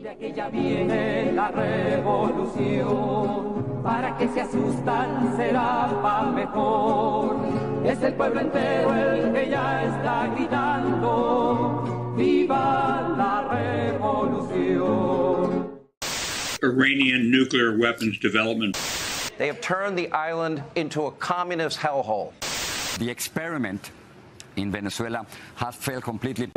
De aquí ya viene la revolución, para que se asustan será pa' mejor. Es el pueblo entero el que ya está gritando, ¡viva la revolución! Iranian nuclear weapons development. They have turned the island into a communist hellhole. The experiment in Venezuela has failed completely.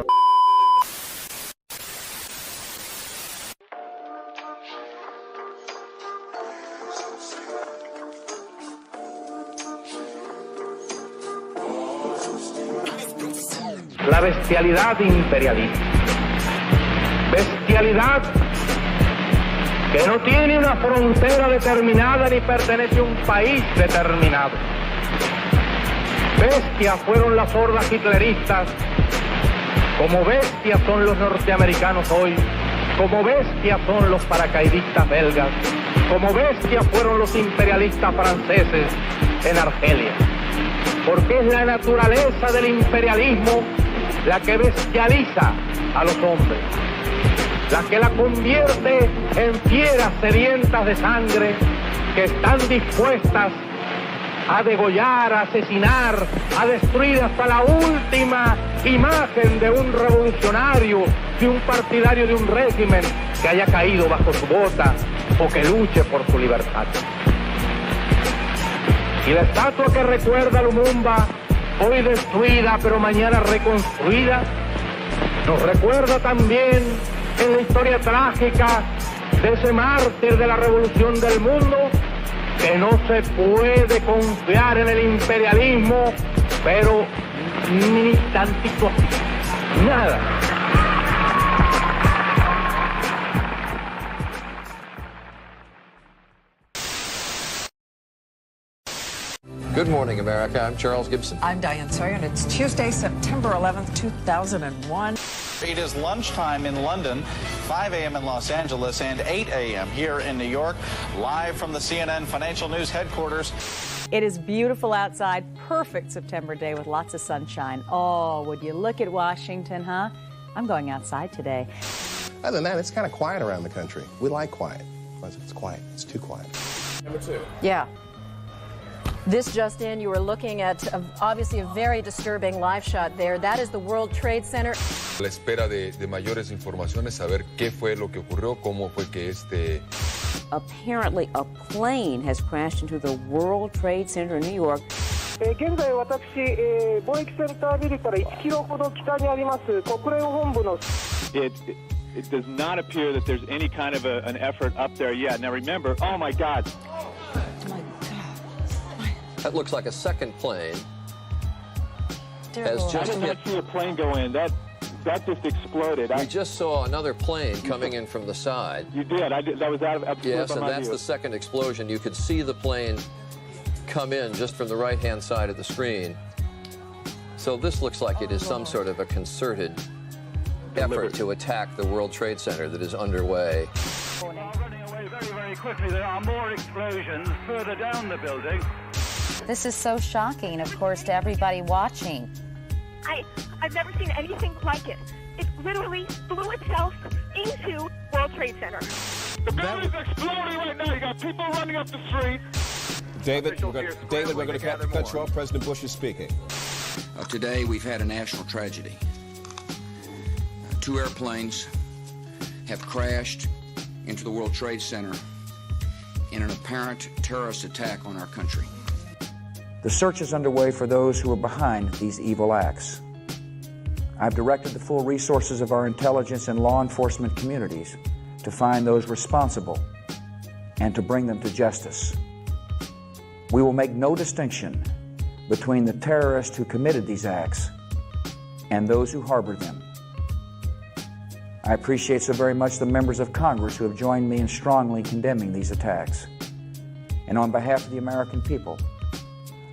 La bestialidad imperialista. Bestialidad que no tiene una frontera determinada ni pertenece a un país determinado. Bestias fueron las hordas hitleristas, como bestias son los norteamericanos hoy, como bestias son los paracaidistas belgas, como bestias fueron los imperialistas franceses en Argelia. Porque es la naturaleza del imperialismo la que bestializa a los hombres, la que la convierte en fieras sedientas de sangre que están dispuestas a degollar, a asesinar, a destruir hasta la última imagen de un revolucionario, de un partidario de un régimen que haya caído bajo su bota o que luche por su libertad. Y la estatua que recuerda a Lumumba, hoy destruida pero mañana reconstruida, nos recuerda también en la historia trágica de ese mártir de la revolución del mundo, que no se puede confiar en el imperialismo, pero ni tantito, nada. Good morning, America. I'm Charles Gibson. I'm Diane Sawyer, and it's Tuesday, September 11th, 2001. It is lunchtime in London, 5 a.m. in Los Angeles, and 8 a.m. here in New York, live from the CNN Financial News headquarters. It is beautiful outside, perfect September day with lots of sunshine. Oh, would you look at Washington, huh? I'm going outside today. Other than that, it's kind of quiet around the country. We like quiet. It's quiet. It's too quiet. Number two. Yeah. This just in, you were looking at obviously a very disturbing live shot there. That is the World Trade Center. A la espera de mayores informaciones, saber qué fue lo que ocurrió, cómo fue que Apparently, a plane has crashed into the World Trade Center in New York. 現在私、貿易センタービルから1キロほど北にあります国連本部の It does not appear that there's any kind of an effort up there yet. Now remember, oh my God. That looks like a second plane. Has just I did not see a plane go in. That just exploded. We just saw another plane coming in from the side. You did. I did. That was out of Yes, and that's view. the second explosion. You could see the plane come in just from the right-hand side of the screen. So this looks like it is some sort of a concerted effort to attack the World Trade Center that is underway. Running away very, very quickly. There are more explosions further down the building. This is so shocking, of course, to everybody watching. I've never seen anything like it. It literally blew itself into World Trade Center. The building's exploding right now. You got people running up the street. David, we're going to cut you off. President Bush is speaking. Today, we've had a national tragedy. Two airplanes have crashed into the World Trade Center in an apparent terrorist attack on our country. The search is underway for those who are behind these evil acts. I've directed the full resources of our intelligence and law enforcement communities to find those responsible and to bring them to justice. We will make no distinction between the terrorists who committed these acts and those who harbored them. I appreciate so very much the members of Congress who have joined me in strongly condemning these attacks. And on behalf of the American people,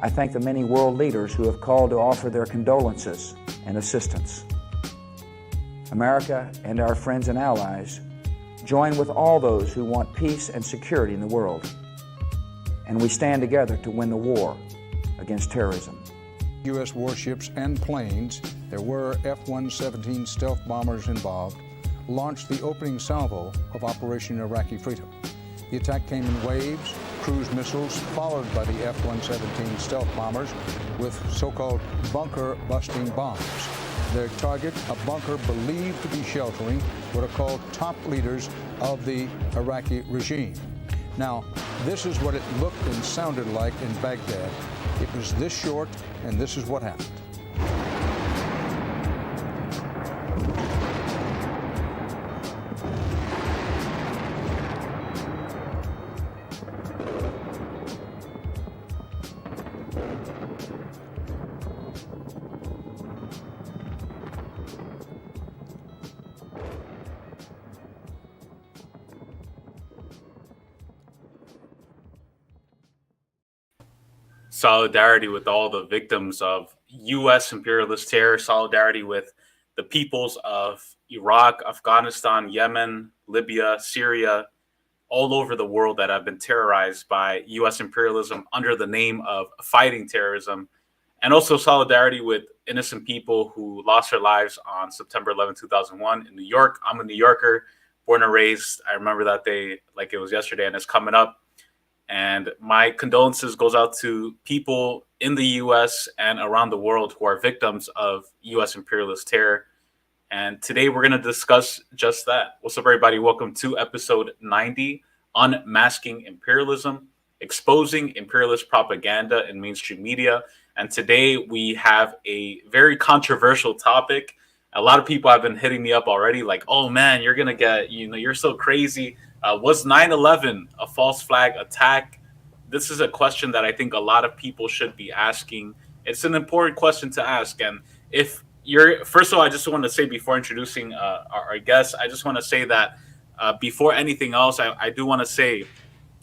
I thank the many world leaders who have called to offer their condolences and assistance. America and our friends and allies join with all those who want peace and security in the world. And we stand together to win the war against terrorism. U.S. warships and planes. There were F-117 stealth bombers involved. launched the opening salvo of Operation Iraqi Freedom. The attack came in waves, cruise missiles, followed by the F-117 stealth bombers with so-called bunker-busting bombs. Their target, a bunker believed to be sheltering what are called top leaders of the Iraqi regime. Now, this is what it looked and sounded like in Baghdad. It was this short, and this is what happened. Solidarity with all the victims of U.S. imperialist terror, solidarity with the peoples of Iraq, Afghanistan, Yemen, Libya, Syria, all over the world that have been terrorized by U.S. imperialism under the name of fighting terrorism, and also solidarity with innocent people who lost their lives on September 11, 2001 in New York. I'm a New Yorker, born and raised. I remember that day like it was yesterday, and it's coming up. And my condolences goes out to people in the U.S. and around the world who are victims of U.S. imperialist terror. And today we're going to discuss just that. What's up, everybody? Welcome to episode 90, Unmasking Imperialism, Exposing Imperialist Propaganda in Mainstream Media. And today we have a very controversial topic. A lot of people have been hitting me up already like, oh, man, you're going to get, you're so crazy. Was 9/11 a false flag attack? This is a question that I think a lot of people should be asking. It's an important question to ask. And if you're, first of all, I just want to say before introducing our guests, I just want to say that before anything else, I do want to say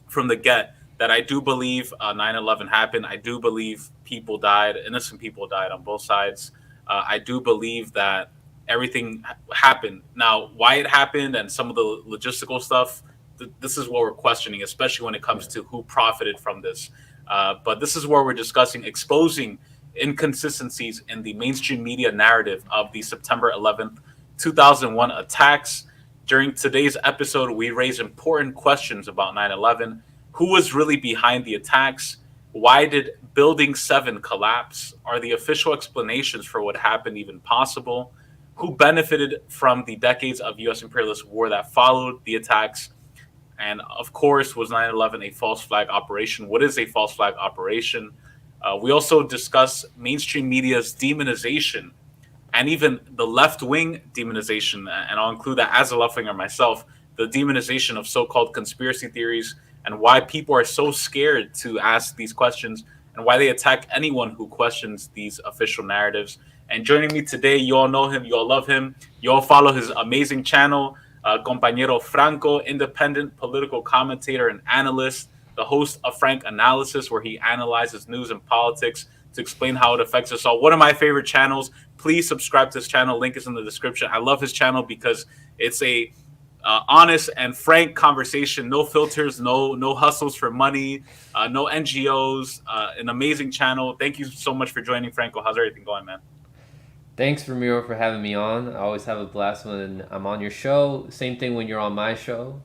from the get that I do believe 9/11 happened. I do believe people died, innocent people died on both sides. I do believe that everything happened. Now, why it happened and some of the logistical stuff, this is what we're questioning, especially when it comes to who profited from this. But this is where we're discussing exposing inconsistencies in the mainstream media narrative of the September 11th, 2001 attacks. During today's episode, we raise important questions about 9/11. Who was really behind the attacks? Why did Building 7 collapse? Are the official explanations for what happened even possible? Who benefited from the decades of U.S. imperialist war that followed the attacks? And of course, was 9/11 a false flag operation? What is a false flag operation? We also discuss mainstream media's demonization and even the left-wing demonization, and I'll include that as a left-winger myself, the demonization of so-called conspiracy theories and why people are so scared to ask these questions and why they attack anyone who questions these official narratives. And joining me today, you all know him, you all love him, you all follow his amazing channel, Compañero Franco, independent political commentator and analyst, the host of Franc Analysis, where he analyzes news and politics to explain how it affects us all. One of my favorite channels. Please subscribe to his channel. Link is in the description. I love his channel because it's a honest and frank conversation. No filters, no hustles for money, no NGOs. An amazing channel. Thank you so much for joining, Franco. How's everything going, man? Thanks, Ramiro, for having me on. I always have a blast when I'm on your show. Same thing when you're on my show.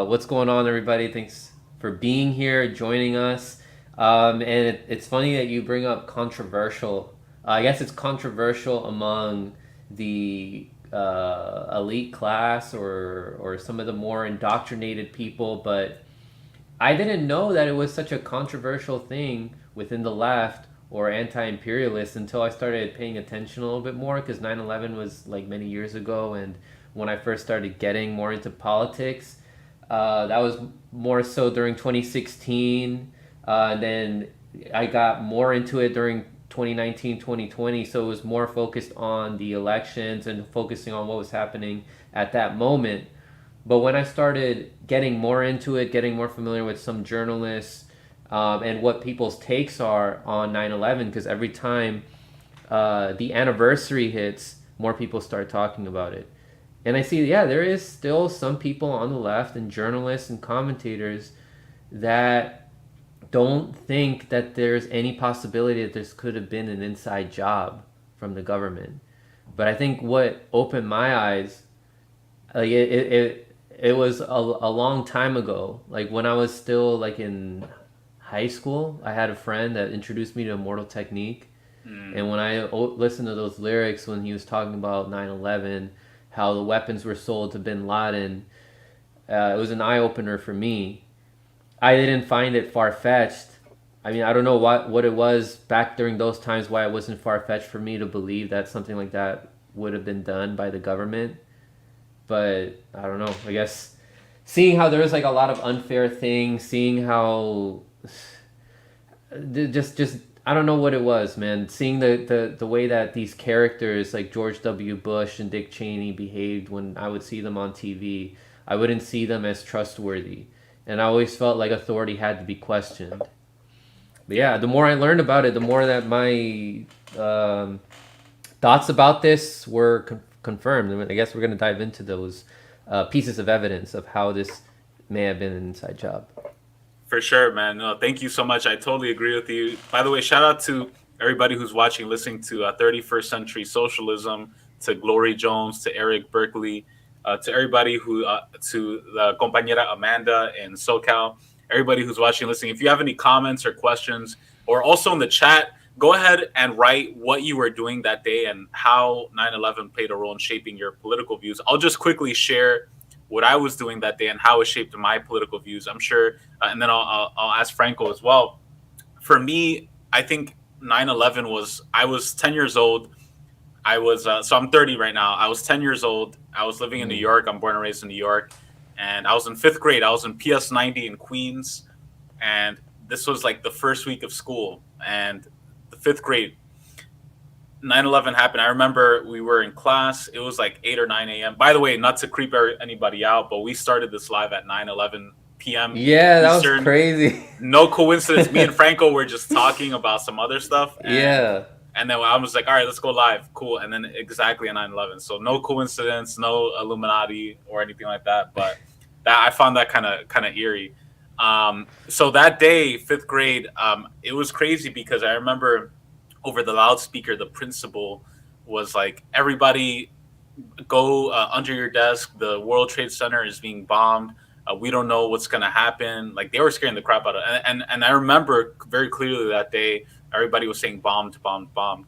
What's going on, everybody? Thanks for being here, joining us. And it's funny that you bring up controversial. I guess it's controversial among the elite class or some of the more indoctrinated people, but I didn't know that it was such a controversial thing within the left or anti-imperialist until I started paying attention a little bit more, because 9/11 was like many years ago, and when I first started getting more into politics, that was more so during 2016, then I got more into it during 2019, 2020, so it was more focused on the elections and focusing on what was happening at that moment. But when I started getting more into it, getting more familiar with some journalists, and what people's takes are on 9/11, because every time the anniversary hits, more people start talking about it. And I see, there is still some people on the left and journalists and commentators that don't think that there's any possibility that this could have been an inside job from the government. But I think what opened my eyes like it was a long time ago. Like when I was still like in high school, I had a friend that introduced me to Immortal Technique. And when I listened to those lyrics when he was talking about 9/11, how the weapons were sold to bin Laden, it was an eye-opener for me. I didn't find it far-fetched. I mean, I don't know what it was back during those times, why it wasn't far-fetched for me to believe that something like that would have been done by the government. But I don't know. I guess seeing how there was like a lot of unfair things, seeing how just I don't know what it was, man. Seeing the way that these characters like George W. Bush and Dick Cheney behaved when I would see them on TV, I wouldn't see them as trustworthy. And I always felt like authority had to be questioned. But yeah, the more I learned about it, the more that my thoughts about this were confirmed. I mean, I guess we're going to dive into those pieces of evidence of how this may have been an inside job. For sure, man. No, thank you so much. I totally agree with you. By the way, shout out to everybody who's watching, listening to 31st Century Socialism, to Glory Jones, to Eric Berkeley, to everybody who, to the compañera Amanda in SoCal, everybody who's watching, listening. If you have any comments or questions, or also in the chat, go ahead and write what you were doing that day and how 9/11 played a role in shaping your political views. I'll just quickly share what I was doing that day and how it shaped my political views. I'm sure, and then I'll ask Franco as well. For me, I think 9/11 was, I was 10 years old. I was, so I'm 30 right now. I was 10 years old. I was living in New York. I'm born and raised in New York. And I was in 5th grade. I was in PS 90 in Queens. And this was like the first week of school. And the 5th grade, 9/11 happened. I remember we were in class. It was like 8 or 9 a.m. By the way, not to creep anybody out, but we started this live at 9:11 p.m. Yeah, that Eastern. was crazy. No coincidence. Me and Franco were just talking about some other stuff. And then I was like, all right, let's go live. Cool. And then exactly at 9/11. So no coincidence, no Illuminati or anything like that. But that I found that kind of eerie. So that day, 5th grade, it was crazy because I remember over the loudspeaker, the principal was like, everybody go under your desk. The World Trade Center is being bombed. We don't know what's going to happen. Like they were scaring the crap out of it. And I remember very clearly that day, everybody was saying bombed, bombed, bombed.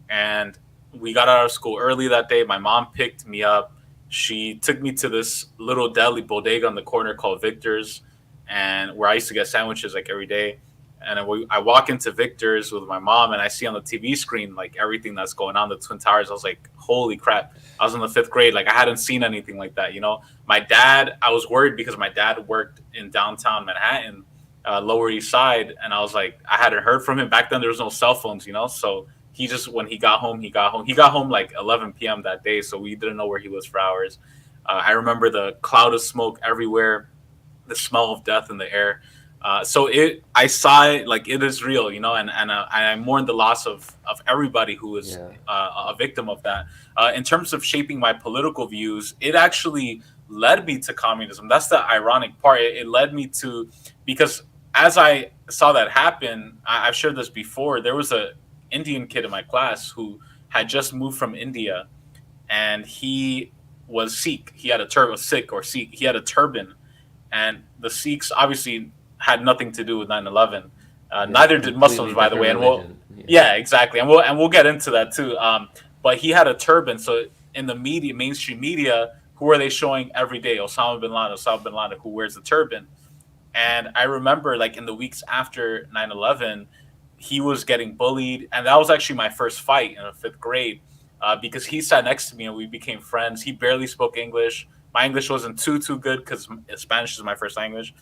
And we got out of school early that day. My mom picked me up. She took me to this little deli bodega on the corner called Victor's, and where I used to get sandwiches like every day. And I walk into Victor's with my mom, and I see on the TV screen like everything that's going on, the Twin Towers. I was like, holy crap. I was in the 5th grade. Like I hadn't seen anything like that. You know, my dad, I was worried because my dad worked in downtown Manhattan, Lower East Side. And I was like, I hadn't heard from him. Back then there was no cell phones, you know? So he just, when he got home, he got home like 11 p.m. that day. So we didn't know where he was for hours. I remember the cloud of smoke everywhere, the smell of death in the air. So I saw it, like it is real, you know, and I mourn the loss of everybody who was a victim of that. In terms of shaping my political views, it actually led me to communism. That's the ironic part. It led me to, because as I saw that happen, I've shared this before, there was a Indian kid in my class who had just moved from India, and he was Sikh. He had a turban, Sikh or Sikh. He had a turban, and the Sikhs obviously had nothing to do with 9/11. Neither did Muslims, by the way. And yeah, exactly. And we'll get into that too. But he had a turban. So in the media, mainstream media, who are they showing every day? Osama bin Laden, who wears the turban. And I remember, like in the weeks after 9/11, he was getting bullied, and that was actually my first fight in the 5th grade, because he sat next to me and we became friends. He barely spoke English. My English wasn't too good because Spanish is my first language,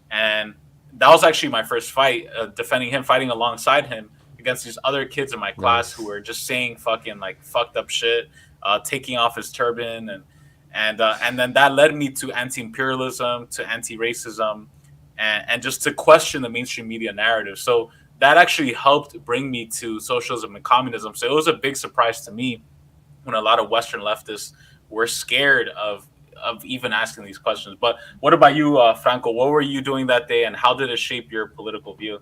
and that was actually my first fight, defending him, fighting alongside him against these other kids in my class who were just saying fucking like fucked up shit, taking off his turban, and then that led me to anti-imperialism, to anti-racism, and just to question the mainstream media narrative. So that actually helped bring me to socialism and communism. So it was a big surprise to me when a lot of Western leftists were scared of even asking these questions. But what about you, Franco? What were you doing that day, and how did it shape your political view?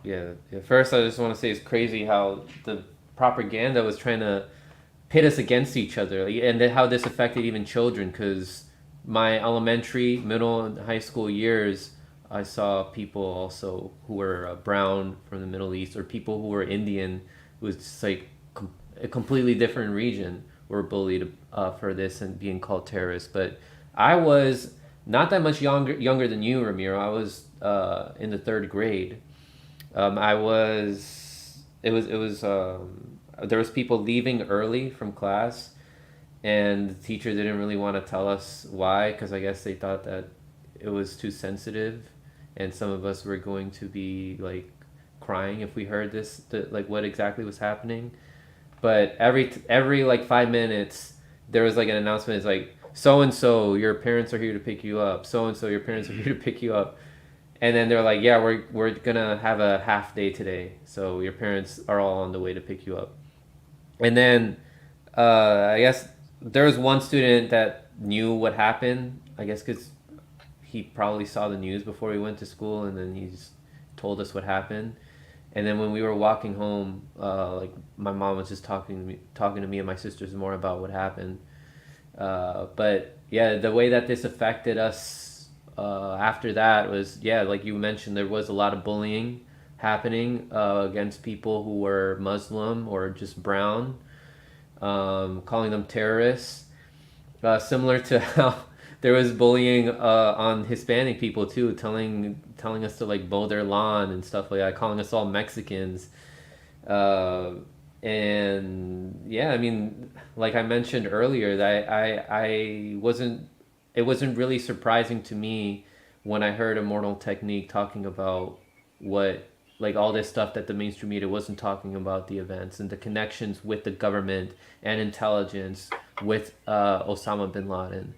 Yeah. First, I just want to say it's crazy how the propaganda was trying to pit us against each other, and how this affected even children, because my elementary, middle, and high school years, I saw people also who were brown from the Middle East, or people who were Indian, who was just like a completely different region, were bullied for this and being called terrorists. But I was not that much younger than you, Ramiro. I was in the 3rd grade. There was people leaving early from class, and the teacher didn't really want to tell us why, because I guess they thought that it was too sensitive, and some of us were going to be like crying if we heard this, like what exactly was happening. But every like 5 minutes there was like an announcement. It's like, so and so, your parents are here to pick you up. So and so, your parents are here to pick you up. And then they're like, yeah, we're gonna have a half day today, so your parents are all on the way to pick you up. And then I guess there was one student that knew what happened, I guess because he probably saw the news before he went to school, and then he just told us what happened. And then when we were walking home, like my mom was just talking to me and my sisters more about what happened. But yeah, the way that this affected us after that was, yeah, like you mentioned, there was a lot of bullying happening against people who were Muslim or just brown, calling them terrorists, similar to how there was bullying on Hispanic people too, telling us to like mow their lawn and stuff like that, calling us all Mexicans. And yeah, I mean, like I mentioned earlier, that it wasn't really surprising to me when I heard Immortal Technique talking about what, like all this stuff that the mainstream media wasn't talking about, the events and the connections with the government and intelligence with Osama bin Laden.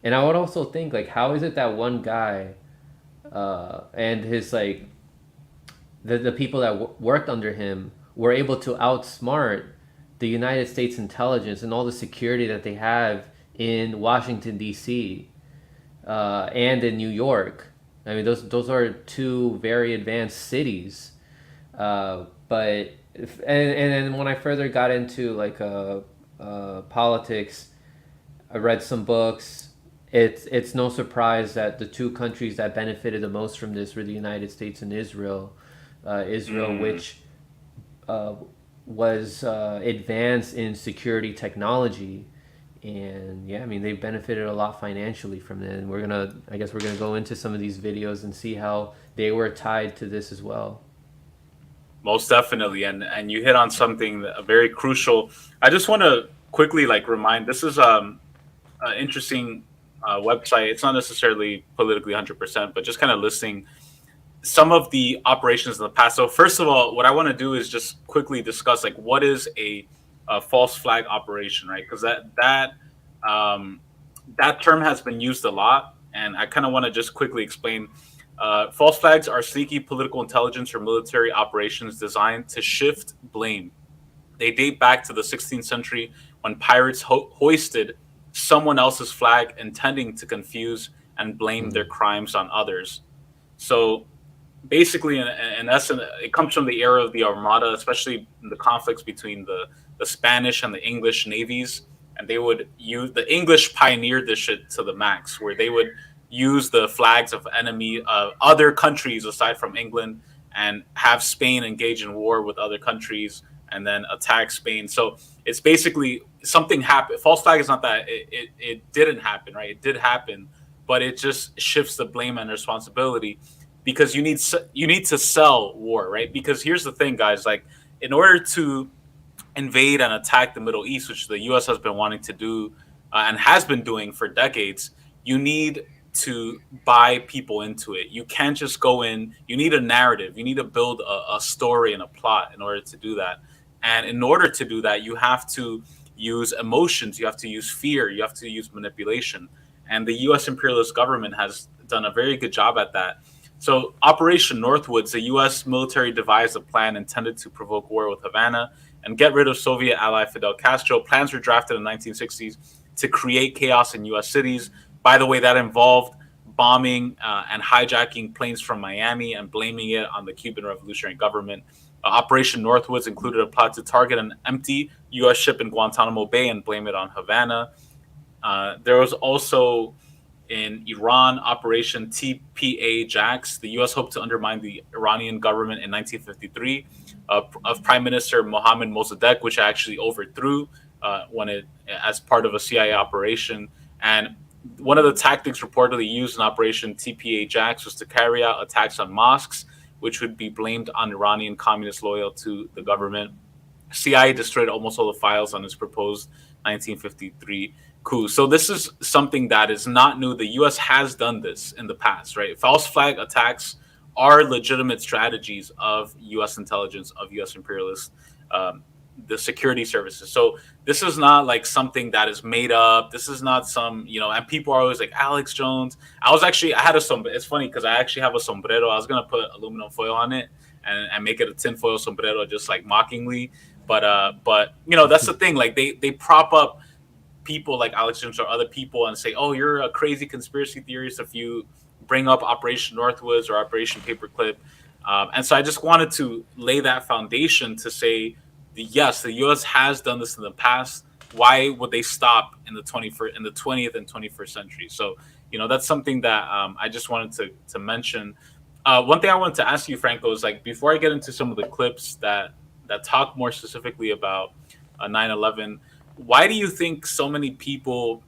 And I would also think, like, how is it that one guy and his, like, the people that worked under him were able to outsmart the United States intelligence and all the security that they have in Washington, D.C. And in New York? I mean, those are two very advanced cities. But then when I further got into, like, politics, I read some books. It's no surprise that the two countries that benefited the most from this were the United States and Israel. Which was advanced in security technology, and yeah, I mean, they benefited a lot financially from it. And I guess we're gonna go into some of these videos and see how they were tied to this as well. Most definitely, and you hit on something very crucial. I just want to quickly remind, this is an interesting website. It's not necessarily politically 100%, but just kind of listing some of the operations in the past. So first of all, what I want to do is just quickly discuss what is a false flag operation, right? Because that term has been used a lot, and I kind of want to just quickly explain. False flags are sneaky political intelligence or military operations designed to shift blame. They date back to the 16th century when pirates hoisted someone else's flag, intending to confuse and blame their crimes on others. So basically, in essence, it comes from the era of the Armada, especially in the conflicts between the Spanish and the English navies. And they would use, the English pioneered this shit to the max, where they would use the flags of other countries aside from England, and have Spain engage in war with other countries and then attack Spain. So it's basically something happened. False flag is not that it didn't happen, right? It did happen, but it just shifts the blame and responsibility, because you need to sell war, right? Because here's the thing, guys, in order to invade and attack the Middle East, which the U.S. has been wanting to do and has been doing for decades, you need to buy people into it. You can't just go in. You need a narrative. You need to build a story and a plot in order to do that. And in order to do that, you have to use emotions. You have to use fear. You have to use manipulation. And the U.S. imperialist government has done a very good job at that. So Operation Northwoods, the U.S. military devised a plan intended to provoke war with Havana and get rid of Soviet ally Fidel Castro. Plans were drafted in the 1960s to create chaos in U.S. cities. By the way, that involved bombing and hijacking planes from Miami and blaming it on the Cuban Revolutionary Government. Operation Northwoods included a plot to target an empty U.S. ship in Guantanamo Bay and blame it on Havana. There was also In Iran, Operation TPA-JAX, the U.S. hoped to undermine the Iranian government in 1953 of Prime Minister Mohammad Mossadegh, which actually overthrew as part of a CIA operation. And one of the tactics reportedly used in Operation TPA-JAX was to carry out attacks on mosques, which would be blamed on Iranian communists loyal to the government. CIA destroyed almost all the files on its proposed 1953 coup. So this is something that is not new. The U.S. has done this in the past, right? False flag attacks are legitimate strategies of U.S. intelligence, of U.S. imperialists, the security services. So this is not like something that is made up. This is not some, and people are always like, Alex Jones. I had a sombrero. It's funny because I actually have a sombrero. I was going to put aluminum foil on it and make it a tinfoil sombrero, just like mockingly. But that's the thing. Like they prop up people like Alex Jones or other people and say, oh, you're a crazy conspiracy theorist if you bring up Operation Northwoods or Operation Paperclip. And so I just wanted to lay that foundation to say, yes, the U.S. has done this in the past. Why would they stop in the 20th and 21st century? So, that's something that I just wanted to mention. One thing I wanted to ask you, Franco, is like, before I get into some of the clips that talk more specifically about 9/11, why do you think so many people,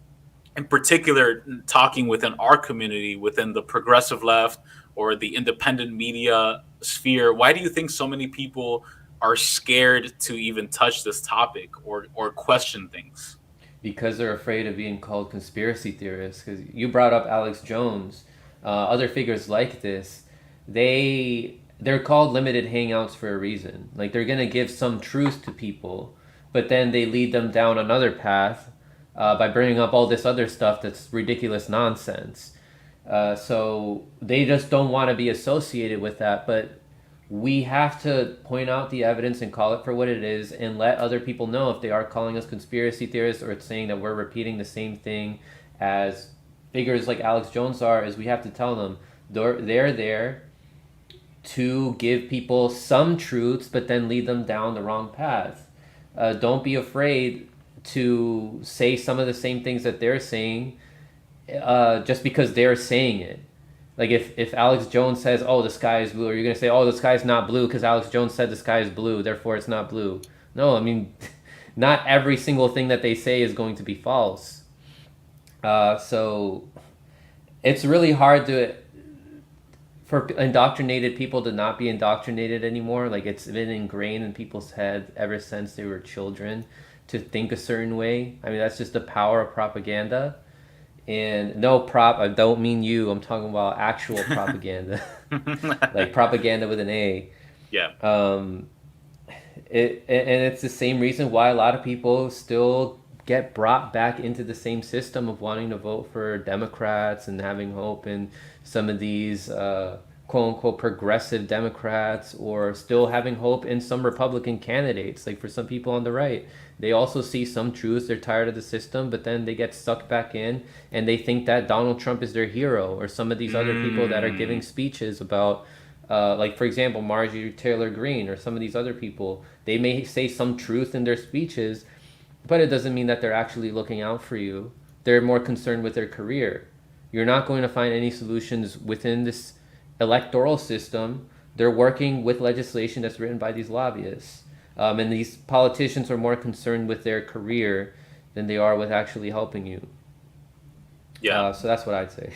in particular, talking within our community, within the progressive left or the independent media sphere, why do you think so many people are scared to even touch this topic or question things? Because they're afraid of being called conspiracy theorists. Because you brought up Alex Jones, other figures like this, they're called limited hangouts for a reason. Like they're going to give some truth to people, but then they lead them down another path by bringing up all this other stuff that's ridiculous nonsense. So they just don't want to be associated with that. But we have to point out the evidence and call it for what it is and let other people know if they are calling us conspiracy theorists or it's saying that we're repeating the same thing as figures like Alex Jones are, is we have to tell them they're there to give people some truths but then lead them down the wrong path. Don't be afraid to say some of the same things that they're saying just because they're saying it. Like if Alex Jones says, oh, the sky is blue, are you going to say, oh, the sky is not blue because Alex Jones said the sky is blue, therefore it's not blue? No, I mean, not every single thing that they say is going to be false. So it's really hard for indoctrinated people to not be indoctrinated anymore. Like it's been ingrained in people's heads ever since they were children to think a certain way. I mean, that's just the power of propaganda. And I don't mean you, I'm talking about actual propaganda. Like propaganda with an A. Yeah. And it's the same reason why a lot of people still get brought back into the same system of wanting to vote for Democrats and having hope in some of these quote unquote progressive Democrats, or still having hope in some Republican candidates. Like for some people on the right, they also see some truths, they're tired of the system, but then they get sucked back in and they think that Donald Trump is their hero, or some of these other people that are giving speeches about like for example Marjorie Taylor Greene, or some of these other people. They may say some truth in their speeches, but it doesn't mean that they're actually looking out for you. They're more concerned with their career. You're not going to find any solutions within this electoral system. They're working with legislation that's written by these lobbyists. And these politicians are more concerned with their career than they are with actually helping you. Yeah. So that's what I'd say.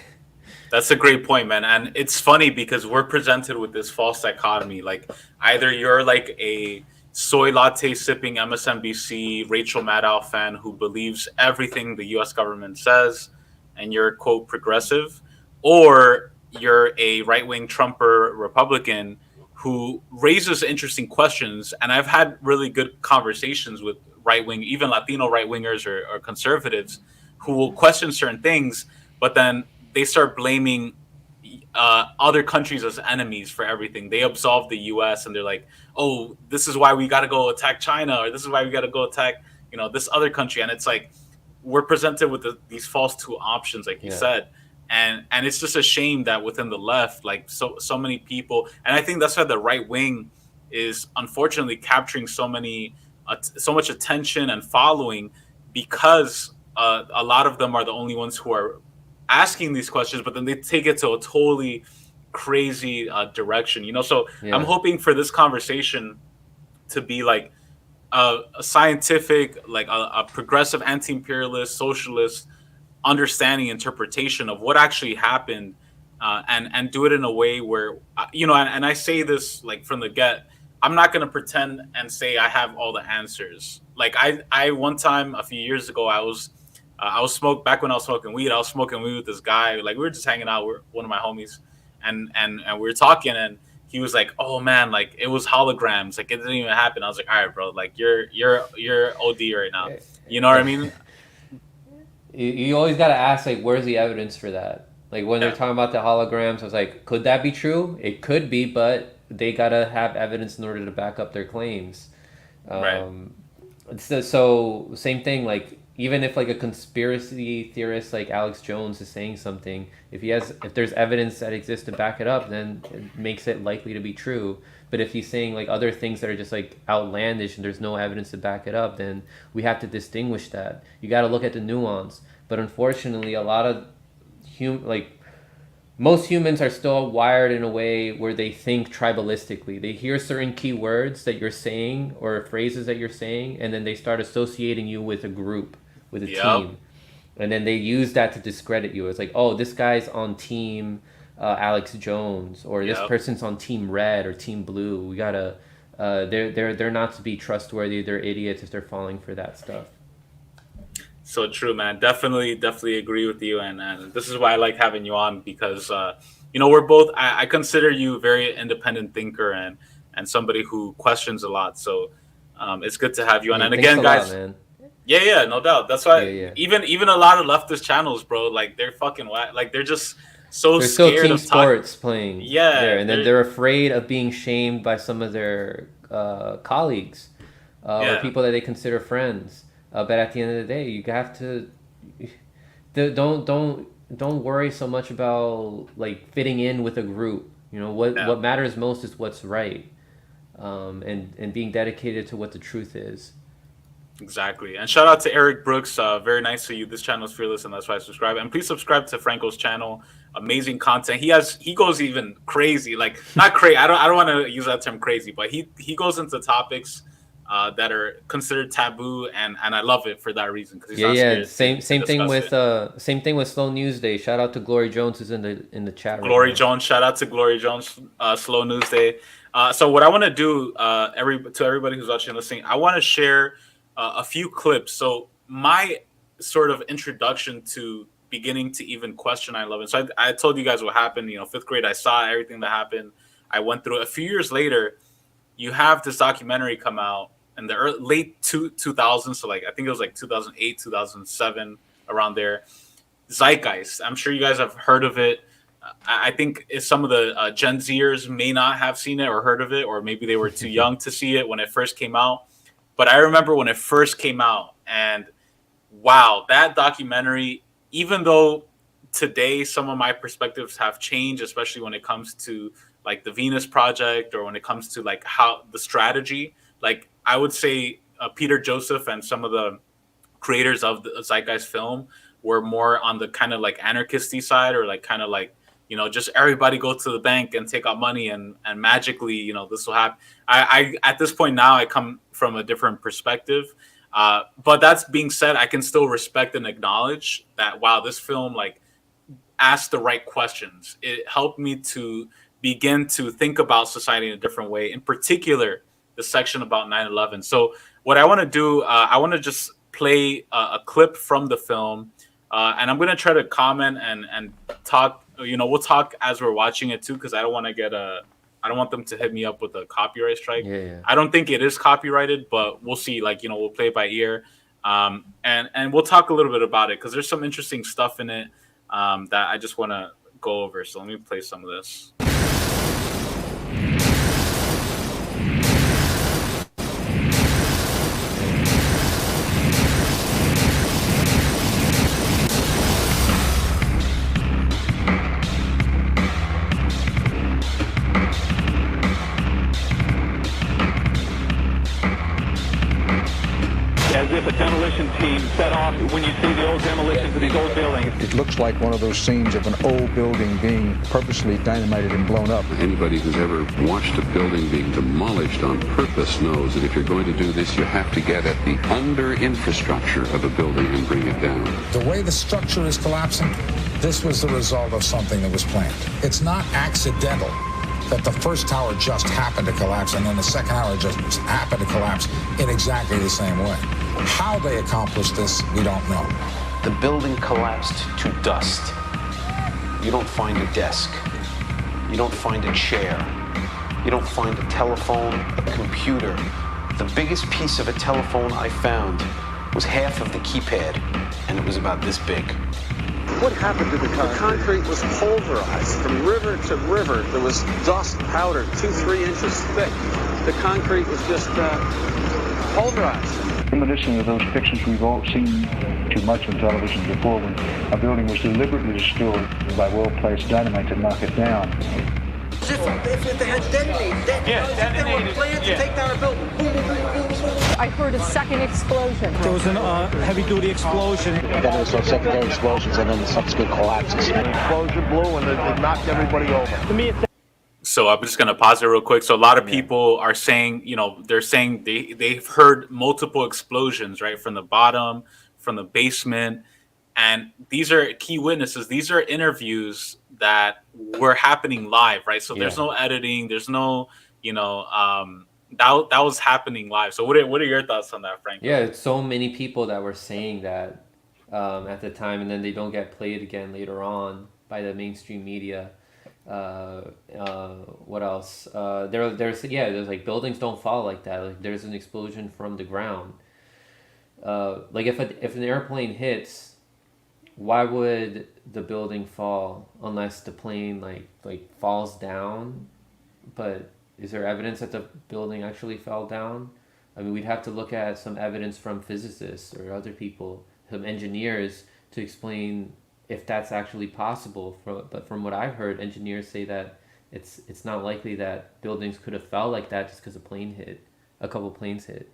That's a great point, man. And it's funny because we're presented with this false dichotomy. Like either you're like a soy latte sipping MSNBC Rachel Maddow fan who believes everything the U.S. government says and you're, quote, progressive, or you're a right-wing Trumper Republican who raises interesting questions. And I've had really good conversations with right-wing, even Latino right-wingers or conservatives who will question certain things, but then they start blaming other countries as enemies for everything. They absolve the U.S. and they're like, oh, this is why we got to go attack China, or this is why we got to go attack, this other country. And it's like, we're presented with these false two options, like you said. And it's just a shame that within the left, like so many people, and I think that's why the right wing is unfortunately capturing so much attention and following, because a lot of them are the only ones who are asking these questions, but then they take it to a totally crazy direction, you know. So I'm hoping for this conversation to be like a scientific, like a progressive anti-imperialist, socialist understanding, interpretation of what actually happened, and do it in a way where, you know, and I say this like from the get, I'm not going to pretend and say I have all the answers. Like I one time a few years ago, I was back when I was smoking weed, I was smoking weed with this guy. Like we were just hanging out, we're one of my homies, and we were talking, and he was like, "Oh man, like it was holograms, like it didn't even happen." I was like, "All right, bro, like you're OD right now." You know what I mean? You always got to ask, like, where's the evidence for that? Like when they're talking about the holograms, I was like, could that be true? It could be, but they got to have evidence in order to back up their claims. Right. So same thing, like even if like a conspiracy theorist like Alex Jones is saying something, if there's evidence that exists to back it up, then it makes it likely to be true. But if he's saying like other things that are just like outlandish and there's no evidence to back it up, then we have to distinguish that. You got to look at the nuance. But unfortunately, a lot of most humans are still wired in a way where they think tribalistically. They hear certain keywords that you're saying or phrases that you're saying, and then they start associating you with a group, with a team. And then they use that to discredit you. It's like, oh, this guy's on team Alex Jones, or this person's on team red or team blue. We gotta, they're not to be trustworthy. They're idiots if they're falling for that stuff. So true, man. Definitely agree with you, and this is why I like having you on, because you know, we're both. I consider you a very independent thinker and somebody who questions a lot. So it's good to have you on. And again, guys, yeah, no doubt. That's why even a lot of leftist channels, bro, like they're fucking whack. Like they're just so they're scared still Team of Sports playing. Yeah, and then they're afraid of being shamed by some of their colleagues or people that they consider friends. But at the end of the day, you have to don't worry so much about like fitting in with a group. You know what matters most is what's right, and being dedicated to what the truth is. Exactly. And shout out to Eric Brooks. Very nice of you. This channel is fearless, and that's why I subscribe. And please subscribe to Franco's channel. Amazing content. He goes even crazy. Like not crazy. I don't want to use that term crazy, but he goes into topics that are considered taboo, and I love it for that reason. Same thing with Slow News Day. Shout out to Glory Jones who's in the chat. Glory Jones, shout out to Glory Jones. Slow News Day. So what I want to do, to everybody who's watching and listening, I want to share a few clips. So my sort of introduction to beginning to even question 9/11. So I told you guys what happened. You know, 5th grade, I saw everything that happened. I went through it. A few years later, you have this documentary come out in the late 2000s, so like I think it was like 2008, 2007, around there. Zeitgeist. I'm sure you guys have heard of it. I think some of the Gen Zers may not have seen it or heard of it, or maybe they were too young to see it when it first came out. But I remember when it first came out, and wow, that documentary, even though today some of my perspectives have changed, especially when it comes to like the Venus Project, or when it comes to like how the strategy, like I would say Peter Joseph and some of the creators of the Zeitgeist film were more on the kind of like anarchisty side, or like kind of like, you know, just everybody go to the bank and take out money and magically, you know, this will happen. I at this point now I come from a different perspective. But that's being said, I can still respect and acknowledge that, wow, this film like asked the right questions. It helped me to begin to think about society in a different way, in particular the section about 9/11. So what I want to do, I want to just play a clip from the film, and I'm going to try to comment and talk. You know, we'll talk as we're watching it too, because I don't want to get I don't want them to hit me up with a copyright strike. I don't think it is copyrighted, but we'll see. Like, you know, we'll play it by ear, and we'll talk a little bit about it, because there's some interesting stuff in it that I just want to go over. So let me play some of this. As if a demolition demolition team set off when you see the old demolitions of these old buildings? It looks like one of those scenes of an old building being purposely dynamited and blown up. Anybody who's ever watched a building being demolished on purpose knows that if you're going to do this, you have to get at the under infrastructure of a building and bring it down. The way the structure is collapsing, this was the result of something that was planned. It's not accidental that the first tower just happened to collapse and then the second tower just happened to collapse in exactly the same way. How they accomplished this, we don't know. The building collapsed to dust. You don't find a desk. You don't find a chair. You don't find a telephone, a computer. The biggest piece of a telephone I found was half of the keypad, and it was about this big. What happened to the concrete? The concrete was pulverized from river to river. There was dust powder 2-3 inches thick. The concrete was just pulverized. Reminiscent of those pictures we've all seen too much on television before, when a building was deliberately destroyed by well-placed dynamite to knock it down. If they had detonated, they were planned to take down a building. Boom, boom, boom, boom, boom. I heard a second explosion. There was a heavy-duty explosion. Then there was some secondary explosions and then subsequent collapses. An explosion blew and it knocked everybody over. To me, So I'm just going to pause it real quick. So a lot of people are saying, they're saying they've heard multiple explosions, right, from the bottom, from the basement. And these are key witnesses. These are interviews that were happening live, right? So there's no editing. There's no, that was happening live. So what are your thoughts on that, Frank? Yeah, it's so many people that were saying that at the time, and then they don't get played again later on by the mainstream media. What else? There's like buildings don't fall like that. Like there's an explosion from the ground. Like if an airplane hits, why would the building fall unless the plane like falls down? But is there evidence that the building actually fell down? I mean, we'd have to look at some evidence from physicists or other people, some engineers, to explain if that's actually possible. But from what I've heard, engineers say that it's not likely that buildings could have fell like that just because a couple planes hit.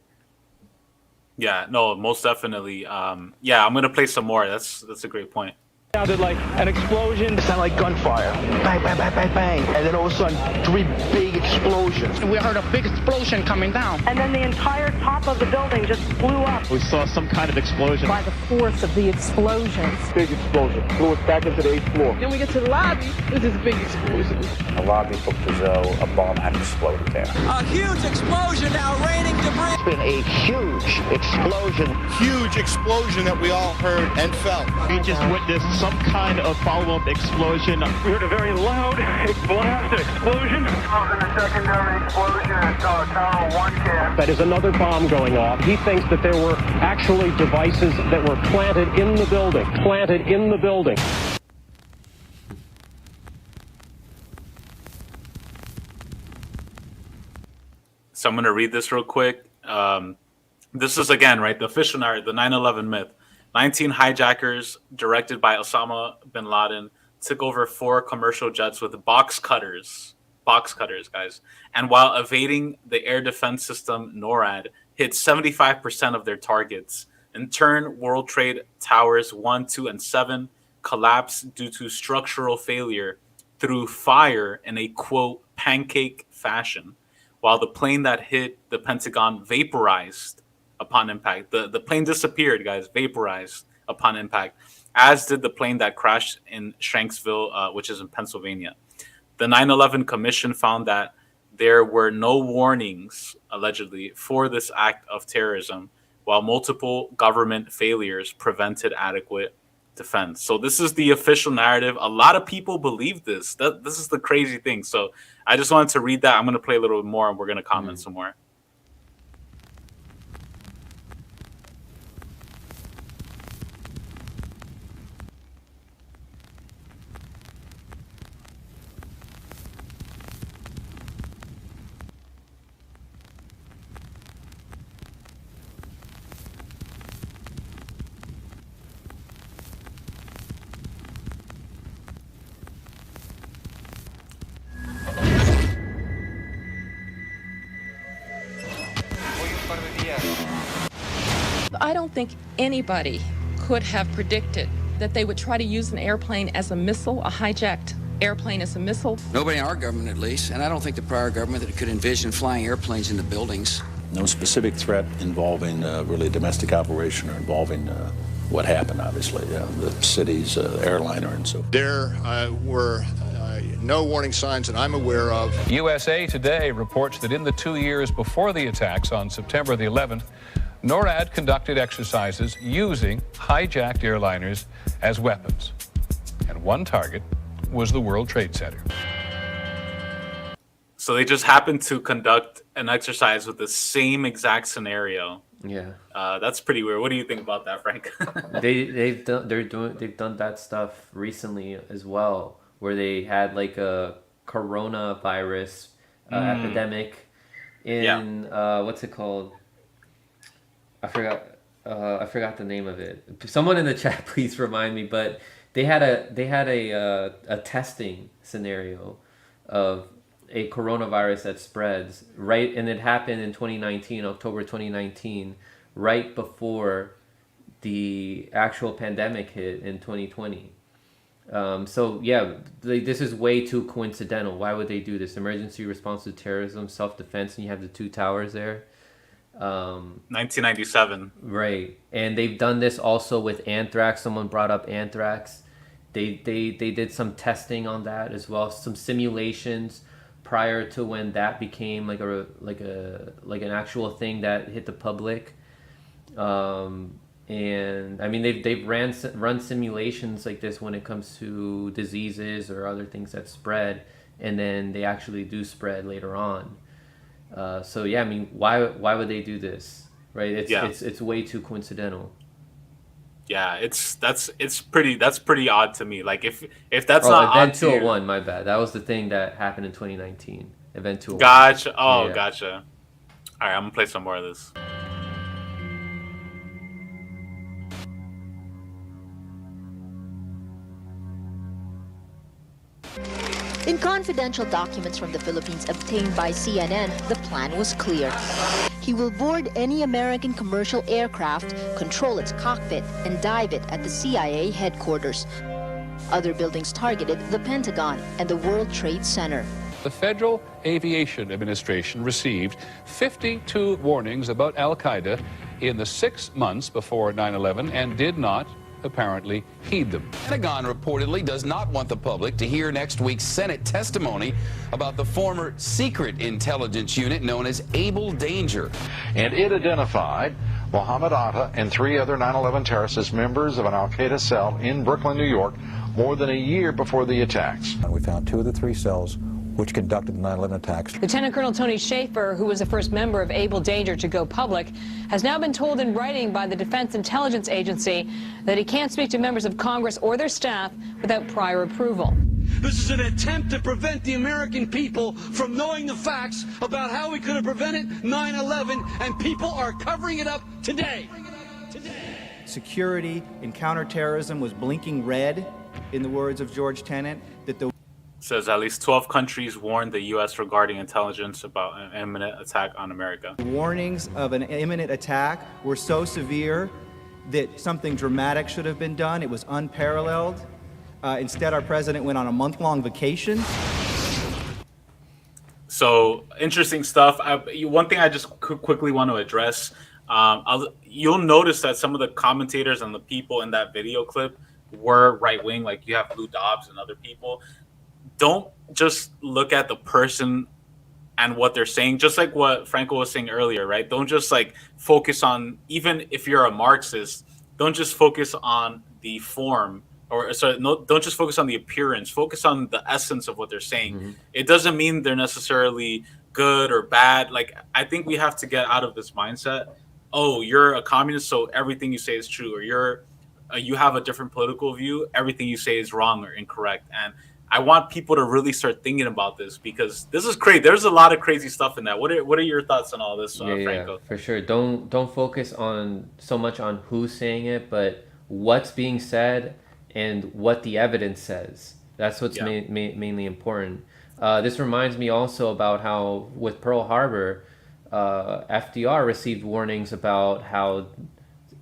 Yeah, no, most definitely. I'm gonna play some more. That's a great point. Sounded like an explosion. It sounded like gunfire. Bang, bang, bang, bang, bang. And then all of a sudden, 3 big explosions. We heard a big explosion coming down. And then the entire top of the building just blew up. We saw some kind of explosion. By the force of the explosions. Big explosion. Blew us back into the 8th floor. Then we get to the lobby. This is a big explosion. The lobby looked as though a bomb had exploded there. A huge explosion now, raining debris. It's been a huge explosion. Huge explosion that we all heard and felt. We just witnessed some kind of follow-up explosion. We heard a very loud blast explosion. A secondary explosion at Tower 1 camp. That is another bomb going off. He thinks that there were actually devices that were planted in the building. Planted in the building. So I'm going to read this real quick. This is, again, right, the official narrative, the 9/11 myth. 19 hijackers, directed by Osama bin Laden, took over 4 commercial jets with box cutters, guys. And while evading the air defense system NORAD, hit 75% of their targets. In turn, World Trade Towers 1, 2, and 7 collapsed due to structural failure through fire in a, quote, pancake fashion, while the plane that hit the Pentagon vaporized upon impact. The plane disappeared, guys, vaporized upon impact, as did the plane that crashed in Shanksville, which is in Pennsylvania. The 9/11 Commission found that there were no warnings, allegedly, for this act of terrorism, while multiple government failures prevented adequate defense. So this is the official narrative. A lot of people believe this. This is the crazy thing. So I just wanted to read that. I'm going to play a little bit more, and we're going to comment some more. don't think anybody could have predicted that they would try to use an airplane as a missile, a hijacked airplane as a missile. Nobody in our government, at least, and I don't think the prior government that could envision flying airplanes into buildings. No specific threat involving really a domestic operation or involving what happened, obviously, the city's airliner and so forth. There were no warning signs that I'm aware of. USA Today reports that in the 2 years before the attacks on September the 11th, NORAD conducted exercises using hijacked airliners as weapons. And one target was the World Trade Center. So they just happened to conduct an exercise with the same exact scenario. Yeah. That's pretty weird. What do you think about that, Frank? they've done that stuff recently as well, where they had like a coronavirus epidemic in what's it called? I forgot the name of it. Someone in the chat, please remind me. But they had a testing scenario of a coronavirus that spreads, right? And it happened in 2019, October 2019, right before the actual pandemic hit in 2020. So yeah, this is way too coincidental. Why would they do this? Emergency response to terrorism, self-defense, and you have the two towers there. 1997. Right. And they've done this also with anthrax. Someone brought up anthrax. They did some testing on that as well, some simulations prior to when that became like an actual thing that hit the public. And I mean they've run simulations like this when it comes to diseases or other things that spread, and then they actually do spread later on. So yeah, I mean, why would they do this, right? It's way too coincidental. Yeah, that's pretty odd to me. Like if that's not Event 201, my bad. That was the thing that happened in 2019. Event 201. Gotcha. Oh, yeah. Gotcha. All right, I'm gonna play some more of this. In confidential documents from the Philippines obtained by CNN, the plan was clear. He will board any American commercial aircraft, control its cockpit, and dive it at the CIA headquarters. Other buildings targeted the Pentagon and the World Trade Center. The Federal Aviation Administration received 52 warnings about Al-Qaeda in the 6 months before 9/11 and did not apparently heed them. The Pentagon reportedly does not want the public to hear next week's Senate testimony about the former secret intelligence unit known as Able Danger. And it identified Mohammed Atta and 3 other 9/11 terrorists as members of an Al-Qaeda cell in Brooklyn, New York, more than a year before the attacks. We found 2 of the 3 cells which conducted the 9/11 attacks. Lieutenant Colonel Tony Schaefer, who was the first member of Able Danger to go public, has now been told in writing by the Defense Intelligence Agency that he can't speak to members of Congress or their staff without prior approval. This is an attempt to prevent the American people from knowing the facts about how we could have prevented 9/11, and people are covering it up today. Security and counterterrorism was blinking red, in the words of George Tenet, that the Says at least 12 countries warned the U.S. regarding intelligence about an imminent attack on America. warnings of an imminent attack were so severe that something dramatic should have been done. It was unparalleled. Instead, our president went on a month-long vacation. So interesting stuff. One thing I just quickly want to address. You'll notice that some of the commentators and the people in that video clip were right-wing. Like you have Lou Dobbs and other people. Don't just look at the person and what they're saying, just like what Franco was saying earlier, right? Don't just like focus on, even if you're a Marxist, don't just focus on the form don't just focus on the appearance, focus on the essence of what they're saying. Mm-hmm. It doesn't mean they're necessarily good or bad. Like, I think we have to get out of this mindset. Oh, you're a communist, so everything you say is true, or you have a different political view, everything you say is wrong or incorrect. And I want people to really start thinking about this, because this is crazy. There's a lot of crazy stuff in that. What are your thoughts on all this, Franco? Yeah, for sure. Don't focus on so much on who's saying it, but what's being said and what the evidence says. That's what's mainly important. This reminds me also about how with Pearl Harbor, FDR received warnings about how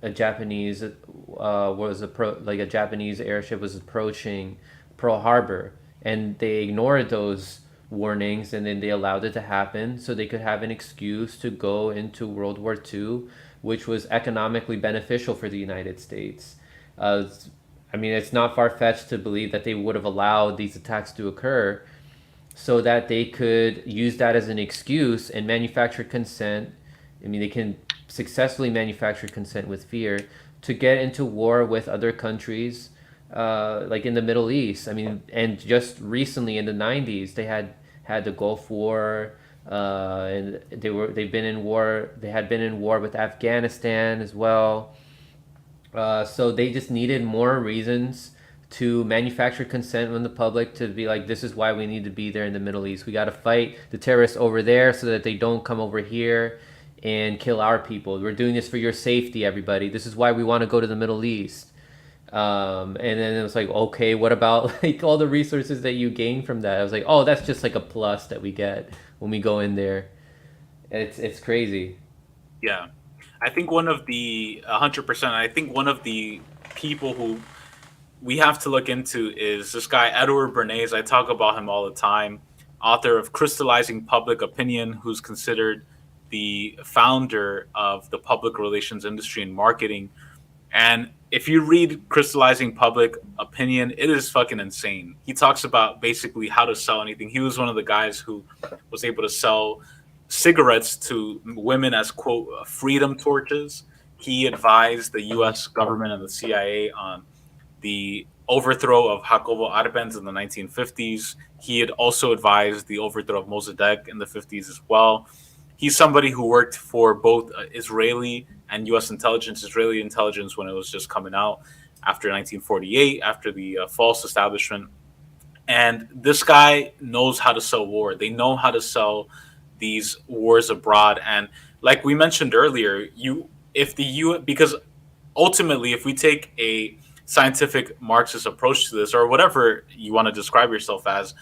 a Japanese a Japanese airship was approaching Pearl Harbor, and they ignored those warnings, and then they allowed it to happen so they could have an excuse to go into World War II, which was economically beneficial for the United States. I mean, it's not far-fetched to believe that they would have allowed these attacks to occur so that they could use that as an excuse and manufacture consent. I mean, they can successfully manufacture consent with fear to get into war with other countries, like in the Middle East. I mean, and just recently in the 90s, they had the Gulf War, and they had been in war with Afghanistan as well. So they just needed more reasons to manufacture consent from the public to be like, this is why we need to be there in the Middle East. We got to fight the terrorists over there so that they don't come over here and kill our people. We're doing this for your safety, everybody. This is why we want to go to the Middle East. And then it was like, okay, what about like all the resources that you gain from that? I was like, oh, that's just like a plus that we get when we go in there. It's crazy. Yeah. I think 100%, I think one of the people who we have to look into is this guy, Edward Bernays. I talk about him all the time, author of Crystallizing Public Opinion, who's considered the founder of the public relations industry and marketing. And if you read Crystallizing Public Opinion, it is fucking insane. He talks about basically how to sell anything. He was one of the guys who was able to sell cigarettes to women as, quote, freedom torches. He advised the U.S. government and the CIA on the overthrow of Jacobo Arbenz in the 1950s. He had also advised the overthrow of Mossadegh in the 50s as well. He's somebody who worked for both Israeli and U.S. intelligence, Israeli intelligence when it was just coming out after 1948, after the false establishment. And this guy knows how to sell war. They know how to sell these wars abroad. And like we mentioned earlier, because ultimately, if we take a scientific Marxist approach to this, or whatever you want to describe yourself as,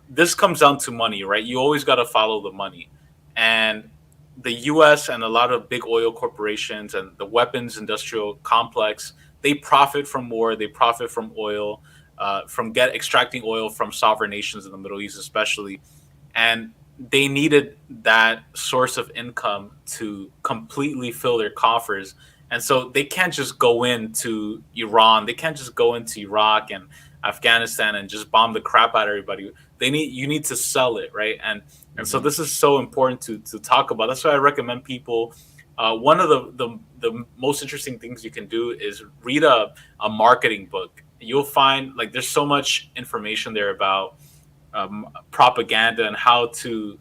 this comes down to money, right? You always got to follow the money. And the U.S. and a lot of big oil corporations and the weapons industrial complex, they profit from war. They profit from oil, from extracting oil from sovereign nations in the Middle East, especially. And they needed that source of income to completely fill their coffers. And so they can't just go into Iran. They can't just go into Iraq and Afghanistan and just bomb the crap out of everybody. You need to sell it, right? And so this is so important to talk about. That's why I recommend people. One of the most interesting things you can do is read a marketing book. You'll find like there's so much information there about propaganda and how to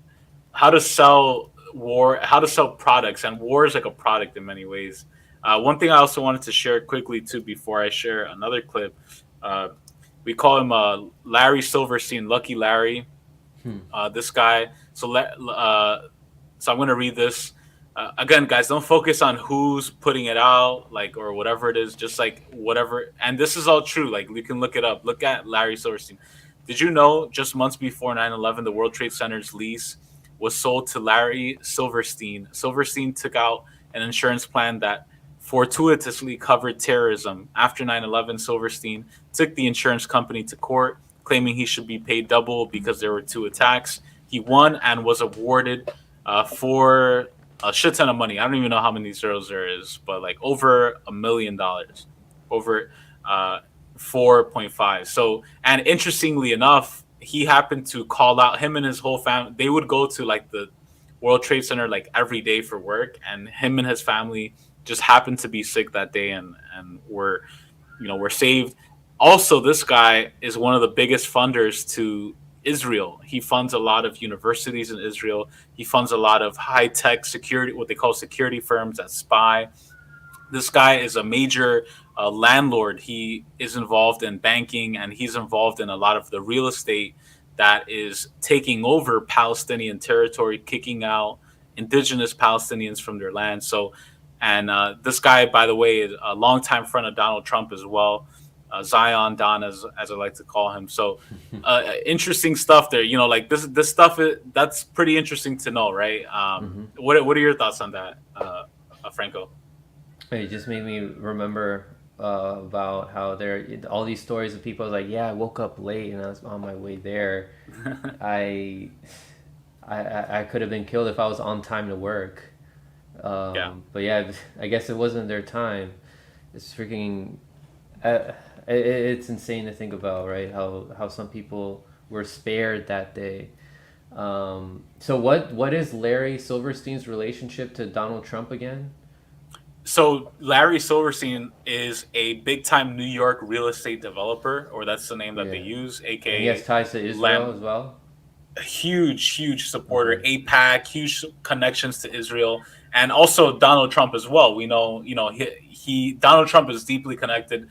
sell war, how to sell products, and war is like a product in many ways. One thing I also wanted to share quickly too before I share another clip. We call him Larry Silverstein, Lucky Larry. This guy. So I'm going to read this. Again, guys, don't focus on who's putting it out, like, or whatever it is, just like whatever. And this is all true. Like, you can look it up. Look at Larry Silverstein. Did you know just months before 9/11, the World Trade Center's lease was sold to Larry Silverstein? Silverstein took out an insurance plan that fortuitously covered terrorism. After 9/11, Silverstein took the insurance company to court, claiming he should be paid double because there were 2 attacks. He won and was awarded for a shit ton of money. I don't even know how many zeros there is, but like over $1 million, over 4.5. So, and interestingly enough, he happened to call out, him and his whole family. They would go to like the World Trade Center like every day for work, and him and his family just happened to be sick that day and were saved. Also, this guy is one of the biggest funders to Israel. He funds a lot of universities in Israel. He funds a lot of high-tech security, what they call security firms that spy. This guy is a major landlord. He is involved in banking, and he's involved in a lot of the real estate that is taking over Palestinian territory, kicking out indigenous Palestinians from their land. So, and this guy, by the way, is a longtime friend of Donald Trump as well. Zion Don, as I like to call him. So interesting stuff there. Like this stuff, that's pretty interesting to know, right? What are your thoughts on that, Franco? It just made me remember about how there all these stories of people like, yeah, I woke up late and I was on my way there. I could have been killed if I was on time to work. But yeah, I guess it wasn't their time. It's freaking. It's insane to think about, right? How some people were spared that day. So what is Larry Silverstein's relationship to Donald Trump again? So Larry Silverstein is a big-time New York real estate developer, or that's the name that they use, aka. And he has ties to Israel as well. A huge supporter, AIPAC, huge connections to Israel, and also Donald Trump as well. We know, he Donald Trump is deeply connected.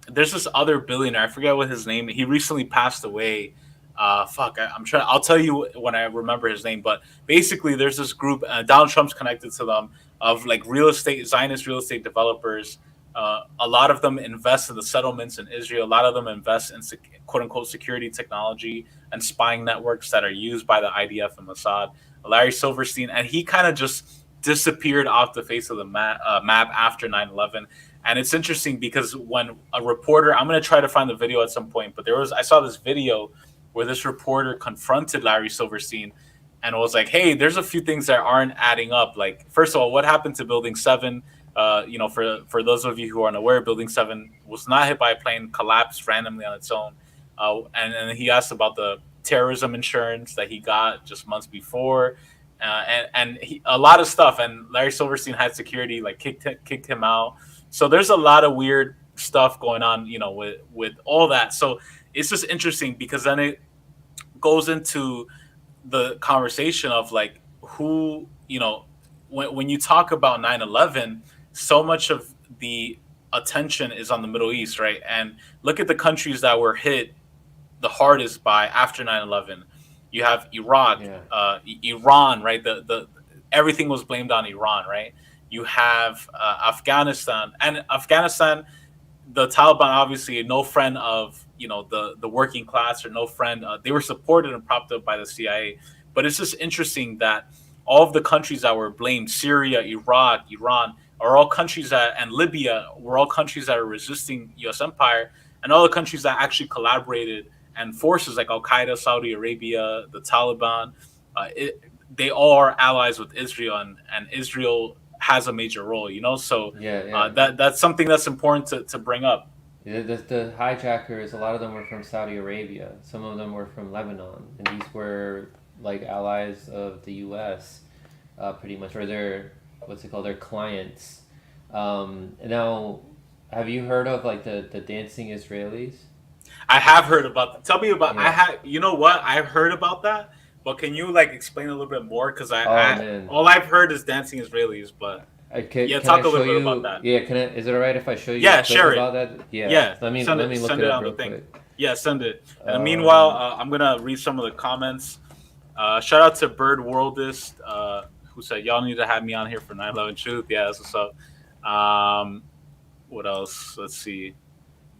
There's this other billionaire, I forget what his name. He recently passed away. I'll tell you when I remember his name. But basically, there's this group, Donald Trump's connected to them, of like Zionist real estate developers. A lot of them invest in the settlements in Israel. A lot of them invest in quote unquote security technology and spying networks that are used by the IDF and Mossad. Larry Silverstein, and he kind of just disappeared off the face of the map after 9/11. And it's interesting because when a reporter, I'm going to try to find the video at some point, but I saw this video where this reporter confronted Larry Silverstein and was like, hey, there's a few things that aren't adding up. Like, first of all, what happened to Building 7? For those of you who aren't aware, Building 7 was not hit by a plane, collapsed randomly on its own. And he asked about the terrorism insurance that he got just months before. A lot of stuff. And Larry Silverstein had security, like kicked him out. So there's a lot of weird stuff going on, with all that. So it's just interesting because then it goes into the conversation of like who, when you talk about 9/11, so much of the attention is on the Middle East, right? And look at the countries that were hit the hardest by after 9/11. You have Iraq, Iran, right? The everything was blamed on Iran, right? You have Afghanistan, and Afghanistan, the Taliban obviously no friend of the working class, or no friend. They were supported and propped up by the CIA, but it's just interesting that all of the countries that were blamed, Syria, Iraq, Iran, are all countries and Libya were all countries that are resisting U.S. empire, and all the countries that actually collaborated, and forces like Al Qaeda, Saudi Arabia, the Taliban, they all are allies with Israel, and Israel has a major role, So that's something that's important to bring up. Yeah, the hijackers, a lot of them were from Saudi Arabia. Some of them were from Lebanon, and these were like allies of the U.S. Pretty much, or their their clients. Now, have you heard of like the dancing Israelis? I have heard about that. Tell me about. Yeah. I've heard about that, but can you like explain a little bit more? Because all I've heard is dancing Israelis, but talk a little bit about that. Yeah, is it alright if I show you? Yeah, share it. About that? Yeah. Let me look it up real quick. Yeah, send it. And meanwhile, I'm gonna read some of the comments. Shout out to Bird Worldist, who said y'all need to have me on here for 9/11 Truth. Yeah, that's what's up. What else? Let's see.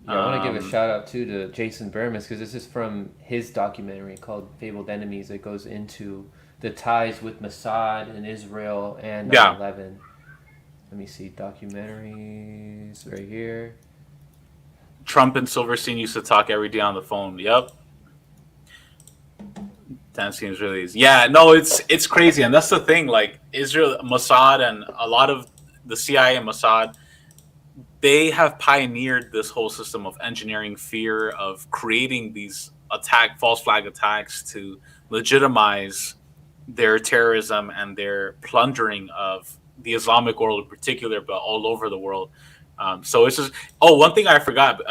Yeah, I want to give a shout out too to Jason Bermas, because this is from his documentary called Fabled Enemies. It goes into the ties with Mossad and Israel and 9/11. Let me see, documentaries right here. Trump and Silverstein used to talk every day on the phone. Yep. Dancing Israelis. Yeah, no, it's crazy, and that's the thing. Like Israel, Mossad, and a lot of the CIA and Mossad, they have pioneered this whole system of engineering fear, of creating these false flag attacks to legitimize their terrorism and their plundering of the Islamic world in particular, but all over the world. So it's just, one thing I forgot,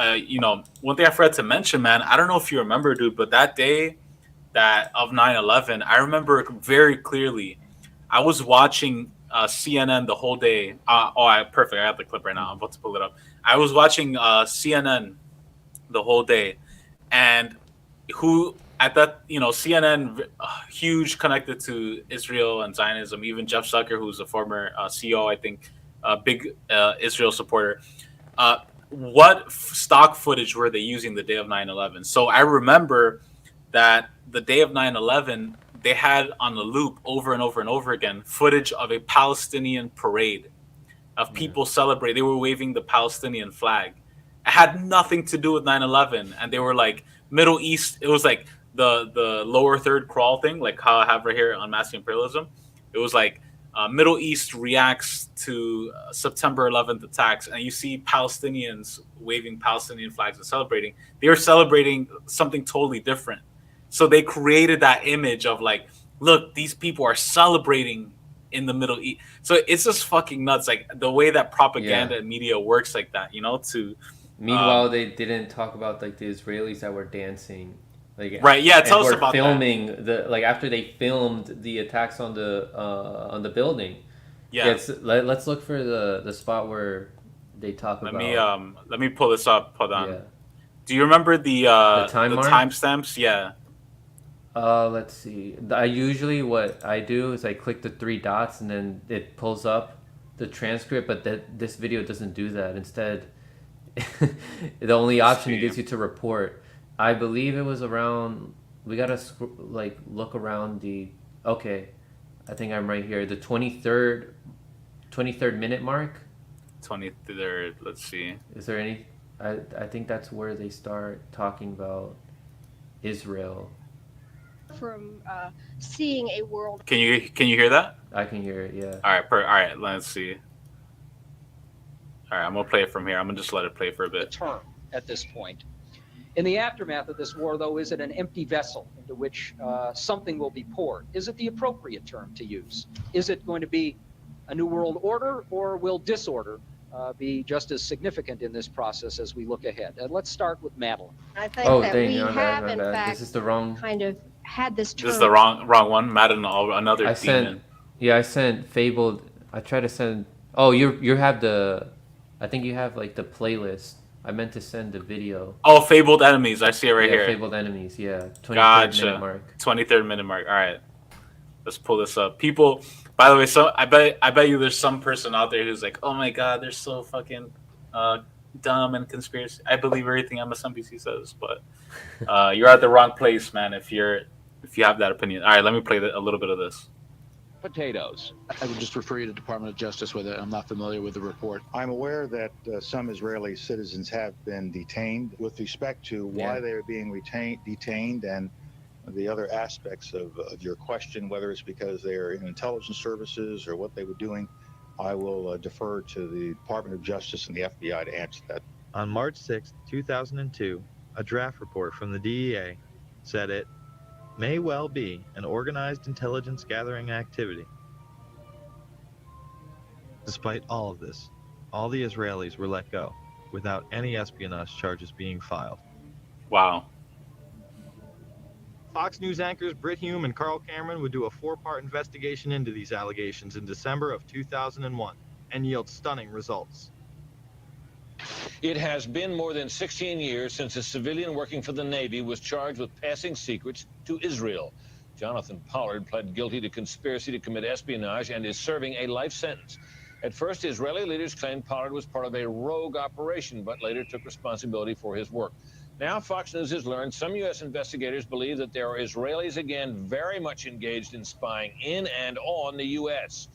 one thing I forgot to mention, man, I don't know if you remember, dude, but that day of 9/11, I remember very clearly. I was watching CNN the whole day. Perfect. I have the clip right now. I'm about to pull it up. I was watching CNN the whole day, and CNN, huge connected to Israel and Zionism. Even Jeff Zucker, who's a former CEO, I think, big Israel supporter. What stock footage were they using the day of 9/11? So I remember that the day of 9/11, they had on the loop over and over and over again footage of a Palestinian parade. of people celebrating. They were waving the Palestinian flag. It had nothing to do with 9/11, and they were like Middle East. It was like the lower third crawl thing, like how I have right here on Unmasking Imperialism. It was like Middle East reacts to September 11th attacks, and you see Palestinians waving Palestinian flags and celebrating. They were celebrating something totally different. So they created that image of like, look, these people are celebrating in the Middle East. So it's just fucking nuts. Like the way that propaganda and media works like that, you know, to meanwhile they didn't talk about like the Israelis that were dancing. Like, right, yeah, tell us about filming that. The after they filmed the attacks on the building. Yeah. Let's look for the spot where they talk about. Let me pull this up. Hold on. Yeah. Do you remember the timestamps? Yeah. Let's see. What I do is I click the 3 dots and then it pulls up the transcript, but this video doesn't do that. Instead, the only option it gives you to report. I believe it was around. We gotta like look around the. Okay, I think I'm right here. The 23rd minute mark. 23rd. Let's see. Is there any? I think that's where they start talking about Israel. From seeing a world. Can you hear that? I can hear it. Yeah. All right. Let's see. All right, I'm gonna play it from here. I'm gonna just let it play for a bit. Term at this point. In the aftermath of this war, though, is it an empty vessel into which something will be poured? Is it the appropriate term to use? Is it going to be a new world order, or will disorder be just as significant in this process as we look ahead? Let's start with Madeline. I think that we have, in fact, this is the wrong. Kind of had this term. This is the wrong one. Madeline, another demon. I sent Fabled. I tried to send. Oh, you have the. I think you have like the playlist. I meant to send the video. Oh, Fabled Enemies. I see it right here. Fabled Enemies, yeah. 23rd minute mark. 23rd minute mark. All right. Let's pull this up. People, by the way, I bet you there's some person out there who's like, oh my God, they're so fucking dumb and conspiracy. I believe everything MSNBC says, but you're at the wrong place, man, if you have that opinion. All right, let me play a little bit of this. Potatoes. I would just refer you to the Department of Justice with it. I'm not familiar with the report. I'm aware that some Israeli citizens have been detained. With respect to why they are being detained and the other aspects of your question, whether it's because they are in intelligence services or what they were doing, I will defer to the Department of Justice and the FBI to answer that. On March 6, 2002, a draft report from the DEA said it may well be an organized intelligence gathering activity. Despite all of this, all the Israelis were let go without any espionage charges being filed. Wow. Fox News anchors Britt Hume and Carl Cameron would do a 4-part investigation into these allegations in December of 2001 and yield stunning results. It has been more than 16 years since a civilian working for the Navy was charged with passing secrets to Israel. Jonathan Pollard pled guilty to conspiracy to commit espionage and is serving a life sentence. At first, Israeli leaders claimed Pollard was part of a rogue operation, but later took responsibility for his work. Now, Fox News has learned some U.S. investigators believe that there are Israelis again very much engaged in spying in and on the U.S.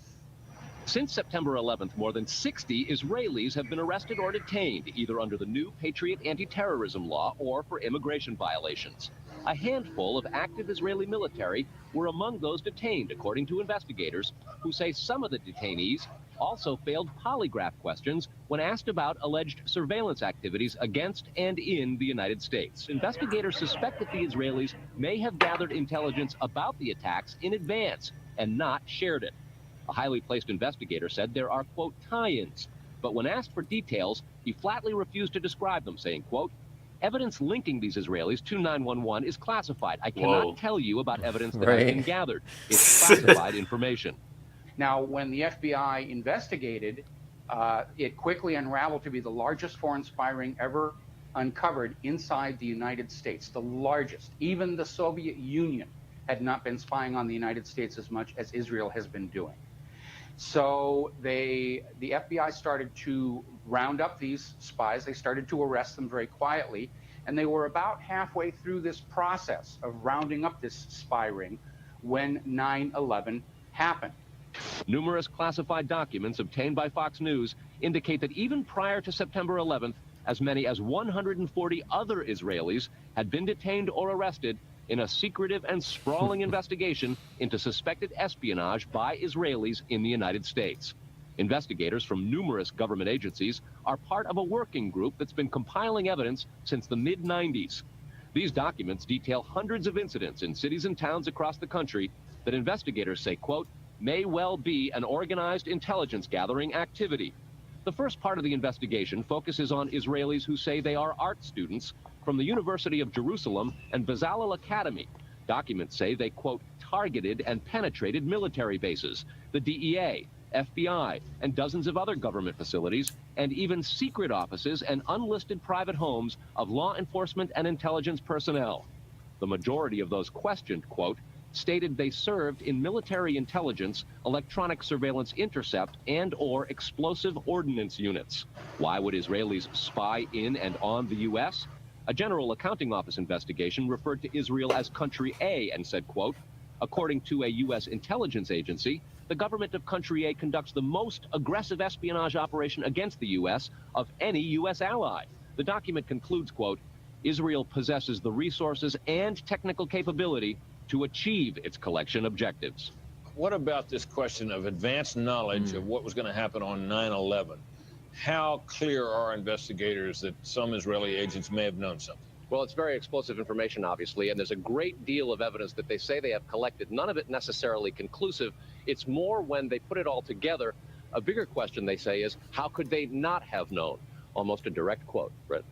Since September 11th, more than 60 Israelis have been arrested or detained, either under the new Patriot anti-terrorism law or for immigration violations. A handful of active Israeli military were among those detained, according to investigators, who say some of the detainees also failed polygraph questions when asked about alleged surveillance activities against and in the United States. Investigators suspect that the Israelis may have gathered intelligence about the attacks in advance and not shared it. A highly placed investigator said there are, quote, tie-ins, but when asked for details, he flatly refused to describe them, saying, quote, evidence linking these Israelis to 911 is classified. I cannot tell you about evidence that has been gathered. It's classified information. Now, when the FBI investigated, it quickly unraveled to be the largest foreign spy ring ever uncovered inside the United States, the largest. Even the Soviet Union had not been spying on the United States as much as Israel has been doing. So the FBI started to round up these spies. They started to arrest them very quietly. And they were about halfway through this process of rounding up this spy ring when 9/11 happened. Numerous classified documents obtained by Fox News indicate that even prior to September 11th, as many as 140 other Israelis had been detained or arrested in a secretive and sprawling investigation into suspected espionage by Israelis in the United States. Investigators from numerous government agencies are part of a working group that's been compiling evidence since the mid-90s. These documents detail hundreds of incidents in cities and towns across the country that investigators say, quote, may well be an organized intelligence gathering activity. The first part of the investigation focuses on Israelis who say they are art students from the University of Jerusalem and Bezalel Academy. Documents say they, quote, targeted and penetrated military bases, the DEA, FBI, and dozens of other government facilities, and even secret offices and unlisted private homes of law enforcement and intelligence personnel. The majority of those questioned, quote, stated they served in military intelligence, electronic surveillance intercept, and/or explosive ordnance units. Why would Israelis spy in and on the U.S.? A General Accounting Office investigation referred to Israel as Country A and said, quote, according to a U.S. intelligence agency, the government of Country A conducts the most aggressive espionage operation against the U.S. of any U.S. ally. The document concludes, quote, Israel possesses the resources and technical capability to achieve its collection objectives. What about this question of advanced knowledge of what was going to happen on 9/11? How clear are investigators that some Israeli agents may have known something? Well, it's very explosive information, obviously, and there's a great deal of evidence that they say they have collected, none of it necessarily conclusive. It's more when they put it all together. A bigger question, they say, is how could they not have known? Almost a direct quote, Brett.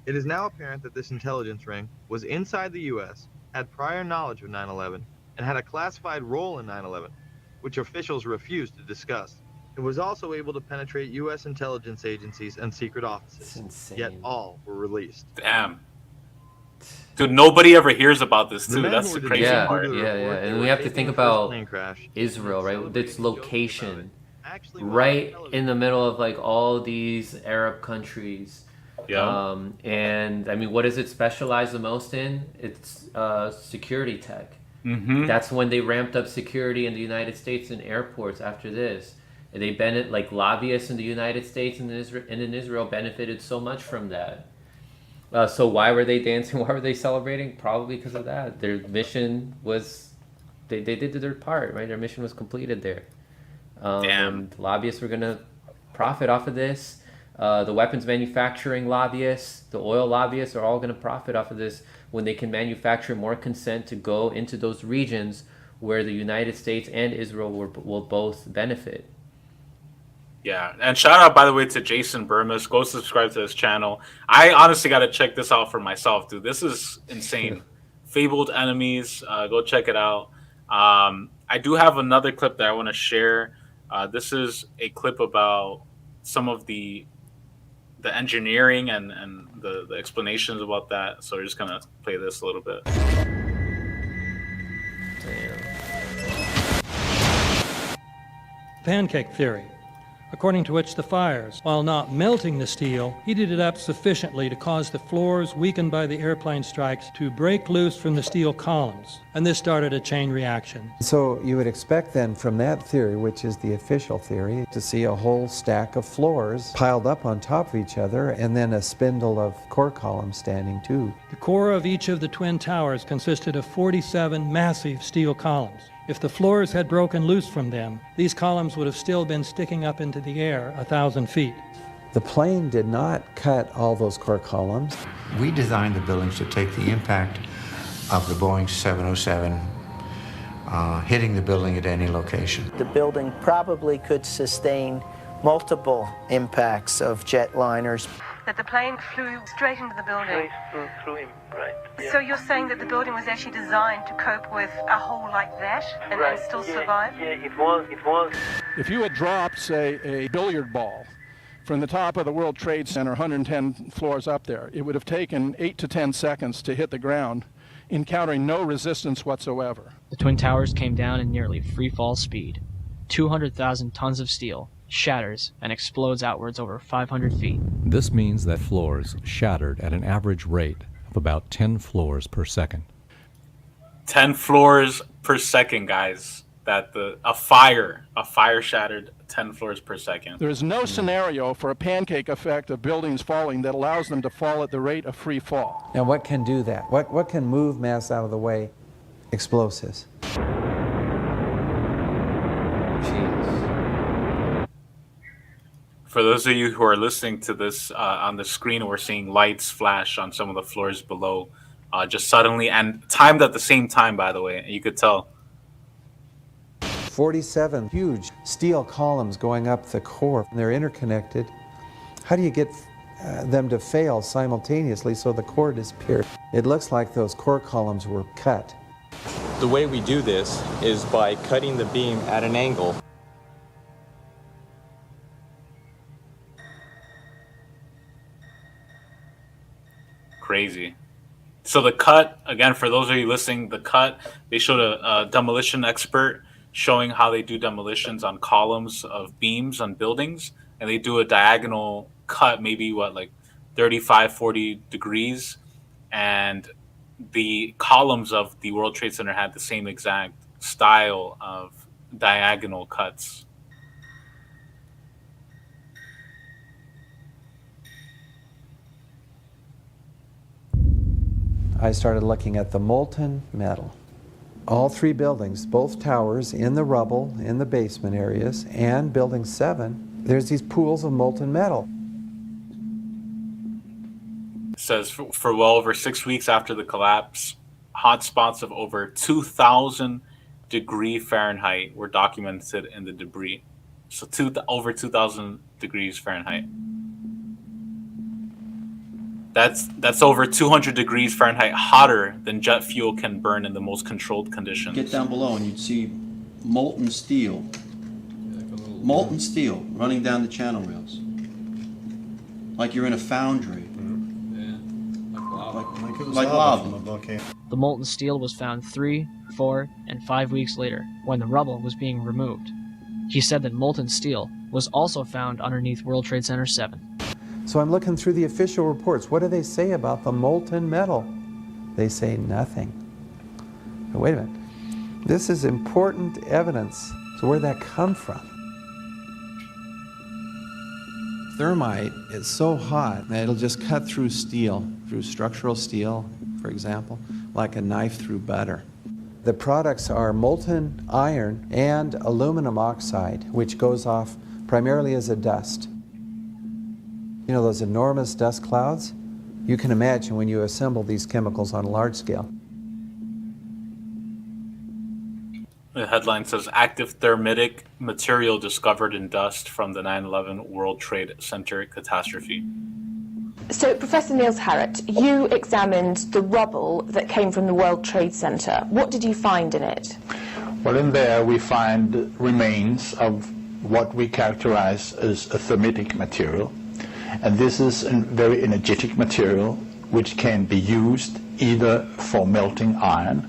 It is now apparent that this intelligence ring was inside the U.S., had prior knowledge of 9/11, and had a classified role in 9/11, which officials refused to discuss. It was also able to penetrate U.S. intelligence agencies and secret offices, yet all were released. Damn. Dude, nobody ever hears about this, too. That's the crazy part. Yeah. And we have to think about Israel, right? Its location, right in the middle of, like, all these Arab countries. Yeah. And, I mean, what does it specialize the most in? It's security tech. Mm-hmm. That's when they ramped up security in the United States and airports after this. And they like lobbyists in the United States and in Israel benefited so much from that. So why were they dancing? Why were they celebrating? Probably because of that. Their mission was, they did their part, right? Their mission was completed there. And lobbyists were going to profit off of this. The weapons manufacturing lobbyists, the oil lobbyists are all going to profit off of this when they can manufacture more consent to go into those regions where the United States and Israel will both benefit. Yeah, and shout out, by the way, to Jason Burmis. Go subscribe to his channel. I honestly got to check this out for myself, dude. This is insane. Fabled Enemies. Go check it out. I do have another clip that I want to share. This is a clip about some of the engineering and the explanations about that. So we're just going to play this a little bit. Pancake theory, according to which the fires, while not melting the steel, heated it up sufficiently to cause the floors weakened by the airplane strikes to break loose from the steel columns, and this started a chain reaction. So you would expect then from that theory, which is the official theory, to see a whole stack of floors piled up on top of each other and then a spindle of core columns standing too. The core of each of the twin towers consisted of 47 massive steel columns. If the floors had broken loose from them, these columns would have still been sticking up into the air 1,000 feet. The plane did not cut all those core columns. We designed the buildings to take the impact of the Boeing 707 hitting the building at any location. The building probably could sustain multiple impacts of jetliners. That the plane flew straight into the building. Through him, right. Yeah. So you're saying that the building was actually designed to cope with a hole like that and still survive? Yeah, it was. If you had dropped, say, a billiard ball from the top of the World Trade Center, 110 floors up there, it would have taken 8 to 10 seconds to hit the ground, encountering no resistance whatsoever. The Twin Towers came down in nearly free fall speed. 200,000 tons of steel shatters and explodes outwards over 500 feet. This means that floors shattered at an average rate of about 10 floors per second. 10 floors per second, guys. that a fire shattered 10 floors per second. There is no scenario for a pancake effect of buildings falling that allows them to fall at the rate of free fall. Now, what can do that? What can move mass out of the way? Explosives. For those of you who are listening to this on the screen, we're seeing lights flash on some of the floors below, just suddenly, and timed at the same time, by the way. You could tell. 47 huge steel columns going up the core. They're interconnected. How do you get them to fail simultaneously so the core disappears? It looks like those core columns were cut. The way we do this is by cutting the beam at an angle. Crazy. So the cut, again, for those of you listening, the cut, they showed a demolition expert showing how they do demolitions on columns of beams on buildings, and they do a diagonal cut, maybe like 35, 40 degrees, and the columns of the World Trade Center had the same exact style of diagonal cuts. I started looking at the molten metal. All three buildings, both towers in the rubble, in the basement areas, and building 7, there's these pools of molten metal. It says for well over 6 weeks after the collapse, hot spots of over 2,000 degree Fahrenheit were documented in the debris. So over 2,000 degrees Fahrenheit. That's over 200 degrees Fahrenheit hotter than jet fuel can burn in the most controlled conditions. Get down below and you'd see molten steel. Molten steel running down the channel rails. Like you're in a foundry. Like lava. The molten steel was found 3, 4, and 5 weeks later, when the rubble was being removed. He said that molten steel was also found underneath World Trade Center 7. So I'm looking through the official reports. What do they say about the molten metal? They say nothing. Now, wait a minute. This is important evidence. So where'd that come from? Thermite is so hot that it'll just cut through steel, through structural steel, for example, like a knife through butter. The products are molten iron and aluminum oxide, which goes off primarily as a dust. You know those enormous dust clouds? You can imagine when you assemble these chemicals on a large scale. The headline says, active thermitic material discovered in dust from the 9/11 World Trade Center catastrophe. So, Professor Niels Harrit, you examined the rubble that came from the World Trade Center. What did you find in it? Well, in there we find remains of what we characterize as a thermitic material. And this is a very energetic material which can be used either for melting iron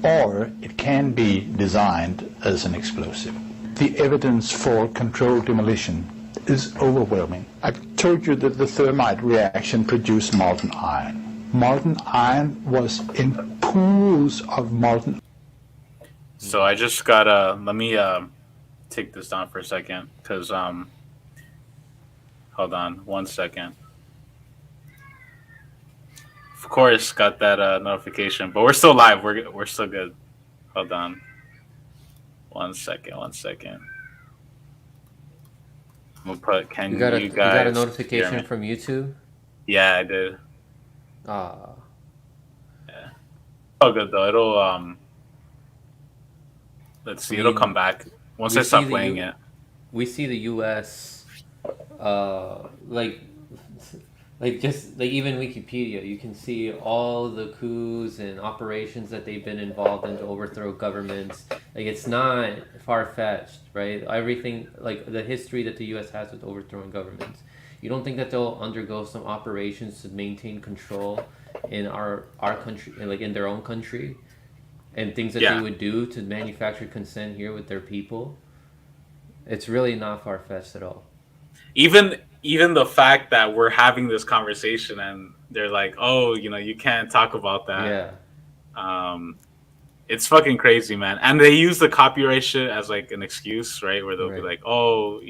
or it can be designed as an explosive. The evidence for controlled demolition is overwhelming. I've told you that the thermite reaction produced molten iron. Molten iron was in pools of molten. So I just gotta, let me take this down for a second, because hold on 1 second. Of course, got that notification, but we're still live. We're still good. Hold on. 1 second. I'm gonna put. Can you guys? You got a notification from YouTube? Yeah, I did. Ah. Yeah. Oh, good though. It'll Let's see. It'll come back once I stop playing it. We see the U.S. Like even Wikipedia, you can see all the coups and operations that they've been involved in to overthrow governments. Like, it's not far-fetched, right? Everything, like the history that the U.S. has with overthrowing governments. You don't think that they'll undergo some operations to maintain control in our country, like in their own country, and things that they would do to manufacture consent here with their people? It's really not far-fetched at all. Even the fact that we're having this conversation and they're like, oh, you can't talk about that. Yeah. It's fucking crazy, man. And they use the copyright shit as like an excuse, right? Where they'll be like, oh,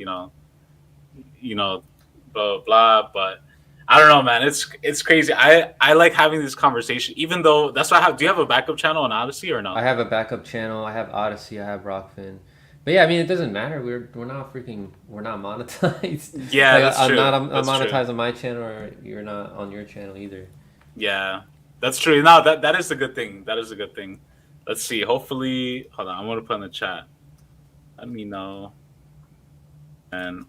blah blah. But I don't know, man. It's crazy. I like having this conversation, even though that's why I have. Do you have a backup channel on Odyssey or no? I have a backup channel. I have Odyssey. I have Rockfin. But yeah, I mean, it doesn't matter. We're not monetized. Yeah, like, that's I'm true. I'm monetized on my channel, or you're not on your channel either. Yeah, that's true. No, that is a good thing. That is a good thing. Let's see. Hopefully, hold on. I'm gonna put in the chat. Let me know, and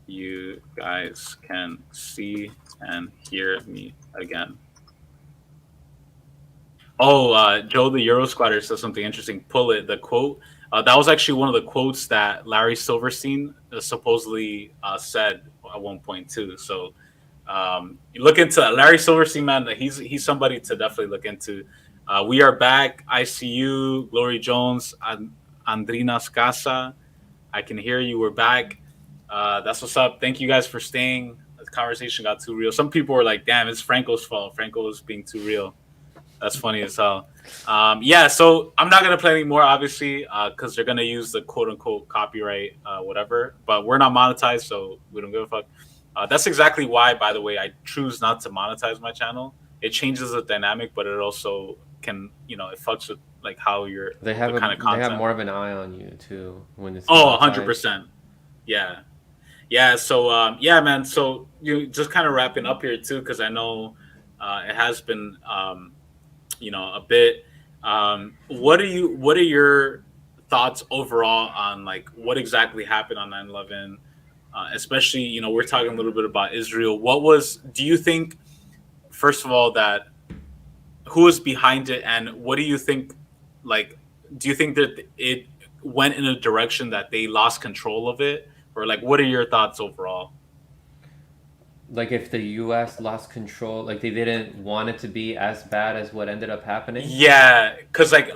you guys can see and hear me again. Oh, Joe the Euro Squatter says something interesting. Pull it. The quote. That was actually one of the quotes that Larry Silverstein supposedly said at one point too. So you look into Larry Silverstein, man. He's somebody to definitely look into. We are back. ICU, Glory Jones, Andrinas Casa. I can hear you. We're back. That's what's up. Thank you guys for staying. The conversation got too real. Some people were like, damn, it's Franco's fault. Franco was being too real. That's funny as hell. Yeah, so I'm not going to play anymore, obviously, because they're going to use the quote-unquote copyright, whatever. But we're not monetized, so we don't give a fuck. That's exactly why, by the way, I choose not to monetize my channel. It changes the dynamic, but it also can, it fucks with like how you're they have the kind of content. They have more of an eye on you too when it's 100%. Yeah. So yeah, man. So you just kind of wrapping up here too, because I know it has been a bit. What are your thoughts overall on like what exactly happened on 9/11? Especially, we're talking a little bit about Israel. Do you think, first of all, that who was behind it, and what do you think? Like, do you think that it went in a direction that they lost control of it, or like, what are your thoughts overall? Like, if the U.S. lost control, like they didn't want it to be as bad as what ended up happening. Yeah, because like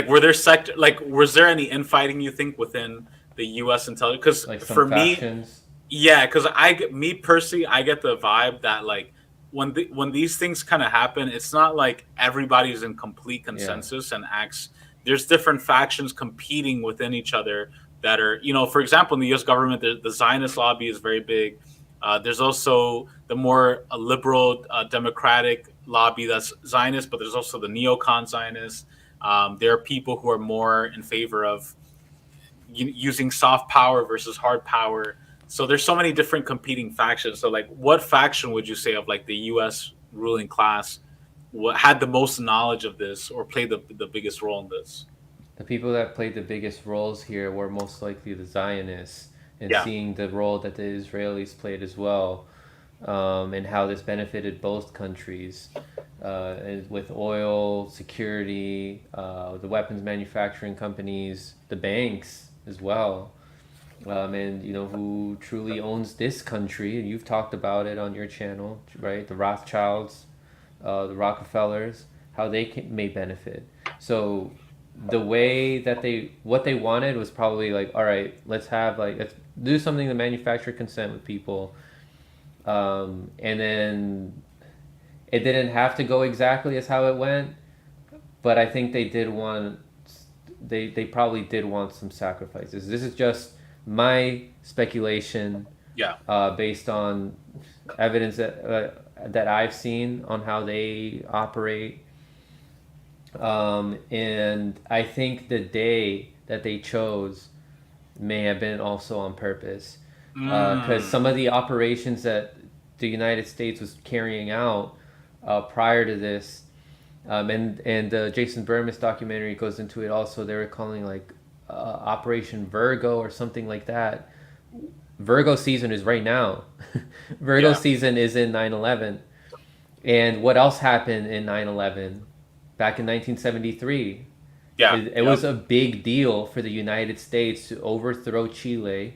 were there was there any infighting, you think, within the U.S. intelligence? Because like for factions? Yeah, because me personally, I get the vibe that like when these things kind of happen, it's not like everybody's in complete consensus and acts. There's different factions competing within each other that are, for example, in the U.S. government, the Zionist lobby is very big. There's also the more liberal democratic lobby that's Zionist, but there's also the neocon Zionists. There are people who are more in favor of using soft power versus hard power. So there's so many different competing factions. So like, what faction would you say of like the U.S. ruling class had the most knowledge of this or played the biggest role in this? The people that played the biggest roles here were most likely the Zionists, and seeing the role that the Israelis played as well, and how this benefited both countries, and with oil, security, the weapons manufacturing companies, the banks as well. And who truly owns this country, and you've talked about it on your channel, right? The Rothschilds, the Rockefellers, how they may benefit. So the way that what they wanted was probably like, all right, let's do something to manufacture consent with people, and then it didn't have to go exactly as how it went, but I think they probably did want some sacrifices. This is just my speculation, based on evidence that I've seen on how they operate, and I think the day that they chose may have been also on purpose, because some of the operations that the United States was carrying out prior to this, and the Jason Burmis documentary goes into it also. They were calling like Operation Virgo or something like that. Virgo season is right now. Virgo season is in 9/11. And what else happened in 9/11? Back in 1973. It was a big deal for the United States to overthrow Chile.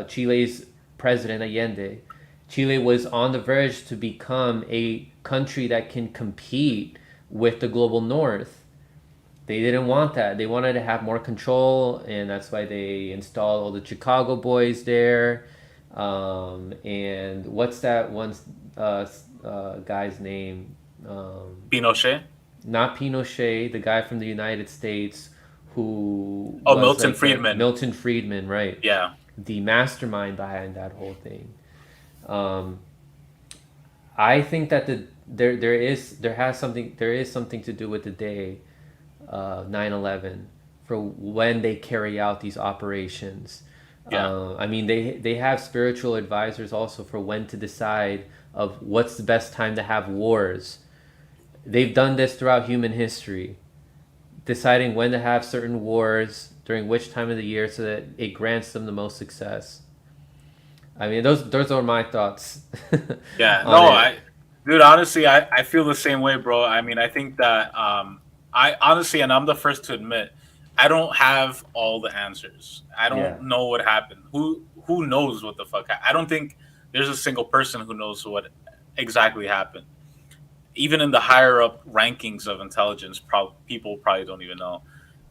Chile's president Allende. Chile was on the verge to become a country that can compete with the global north. They didn't want that. They wanted to have more control, and that's why they installed all the Chicago boys there. And what's that one guy's name? Pinochet? not Pinochet, the guy from the United States who Milton Friedman. Milton Friedman, right? Yeah. The mastermind behind that whole thing. I think that there is something to do with the day 9/11 for when they carry out these operations. Yeah. I mean, they have spiritual advisors also for when to decide of what's the best time to have wars. They've done this throughout human history, deciding when to have certain wars during which time of the year so that it grants them the most success. I mean, those are my thoughts. Yeah, no, dude, honestly, I feel the same way, bro. I mean, I think that I honestly, and I'm the first to admit, I don't have all the answers. I don't know what happened. Who knows what the fuck? I don't think there's a single person who knows what exactly happened. Even in the higher up rankings of intelligence, people probably don't even know.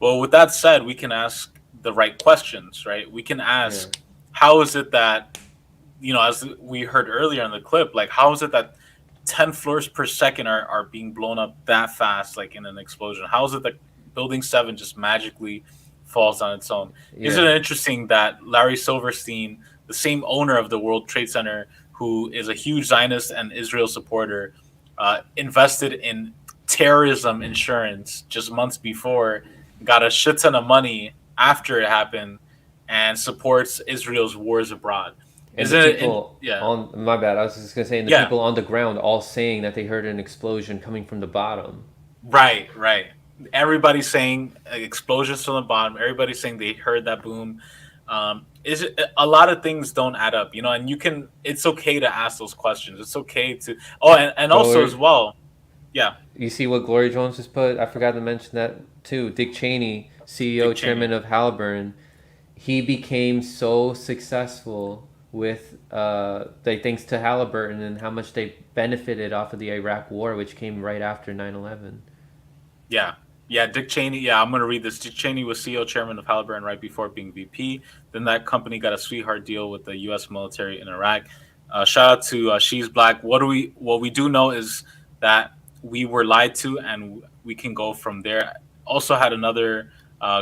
Well, with that said, we can ask the right questions, right? We can ask, how is it that, as we heard earlier in the clip, like, how is it that 10 floors per second are being blown up that fast, like in an explosion? How is it that Building 7 just magically falls on its own? Isn't it interesting that Larry Silverstein, the same owner of the World Trade Center, who is a huge Zionist and Israel supporter, invested in terrorism insurance just months before, got a shit ton of money after it happened, and supports Israel's wars abroad? And my bad. I was just gonna say, and the people on the ground all saying that they heard an explosion coming from the bottom. Right. Everybody's saying explosions from the bottom. Everybody's saying they heard that boom. Is it a lot of things don't add up, and it's okay to ask those questions. It's okay to also as well. Yeah. You see what Glory Jones just put? I forgot to mention that too. Dick Cheney, CEO, chairman of Halliburton, he became so successful with thanks to Halliburton and how much they benefited off of the Iraq War, which came right after 9/11. Yeah, Dick Cheney. Yeah, I'm going to read this. Dick Cheney was CEO, chairman of Halliburton right before being VP. Then that company got a sweetheart deal with the U.S. military in Iraq. Shout out to She's Black. What we do know is that we were lied to, and we can go from there. Also had another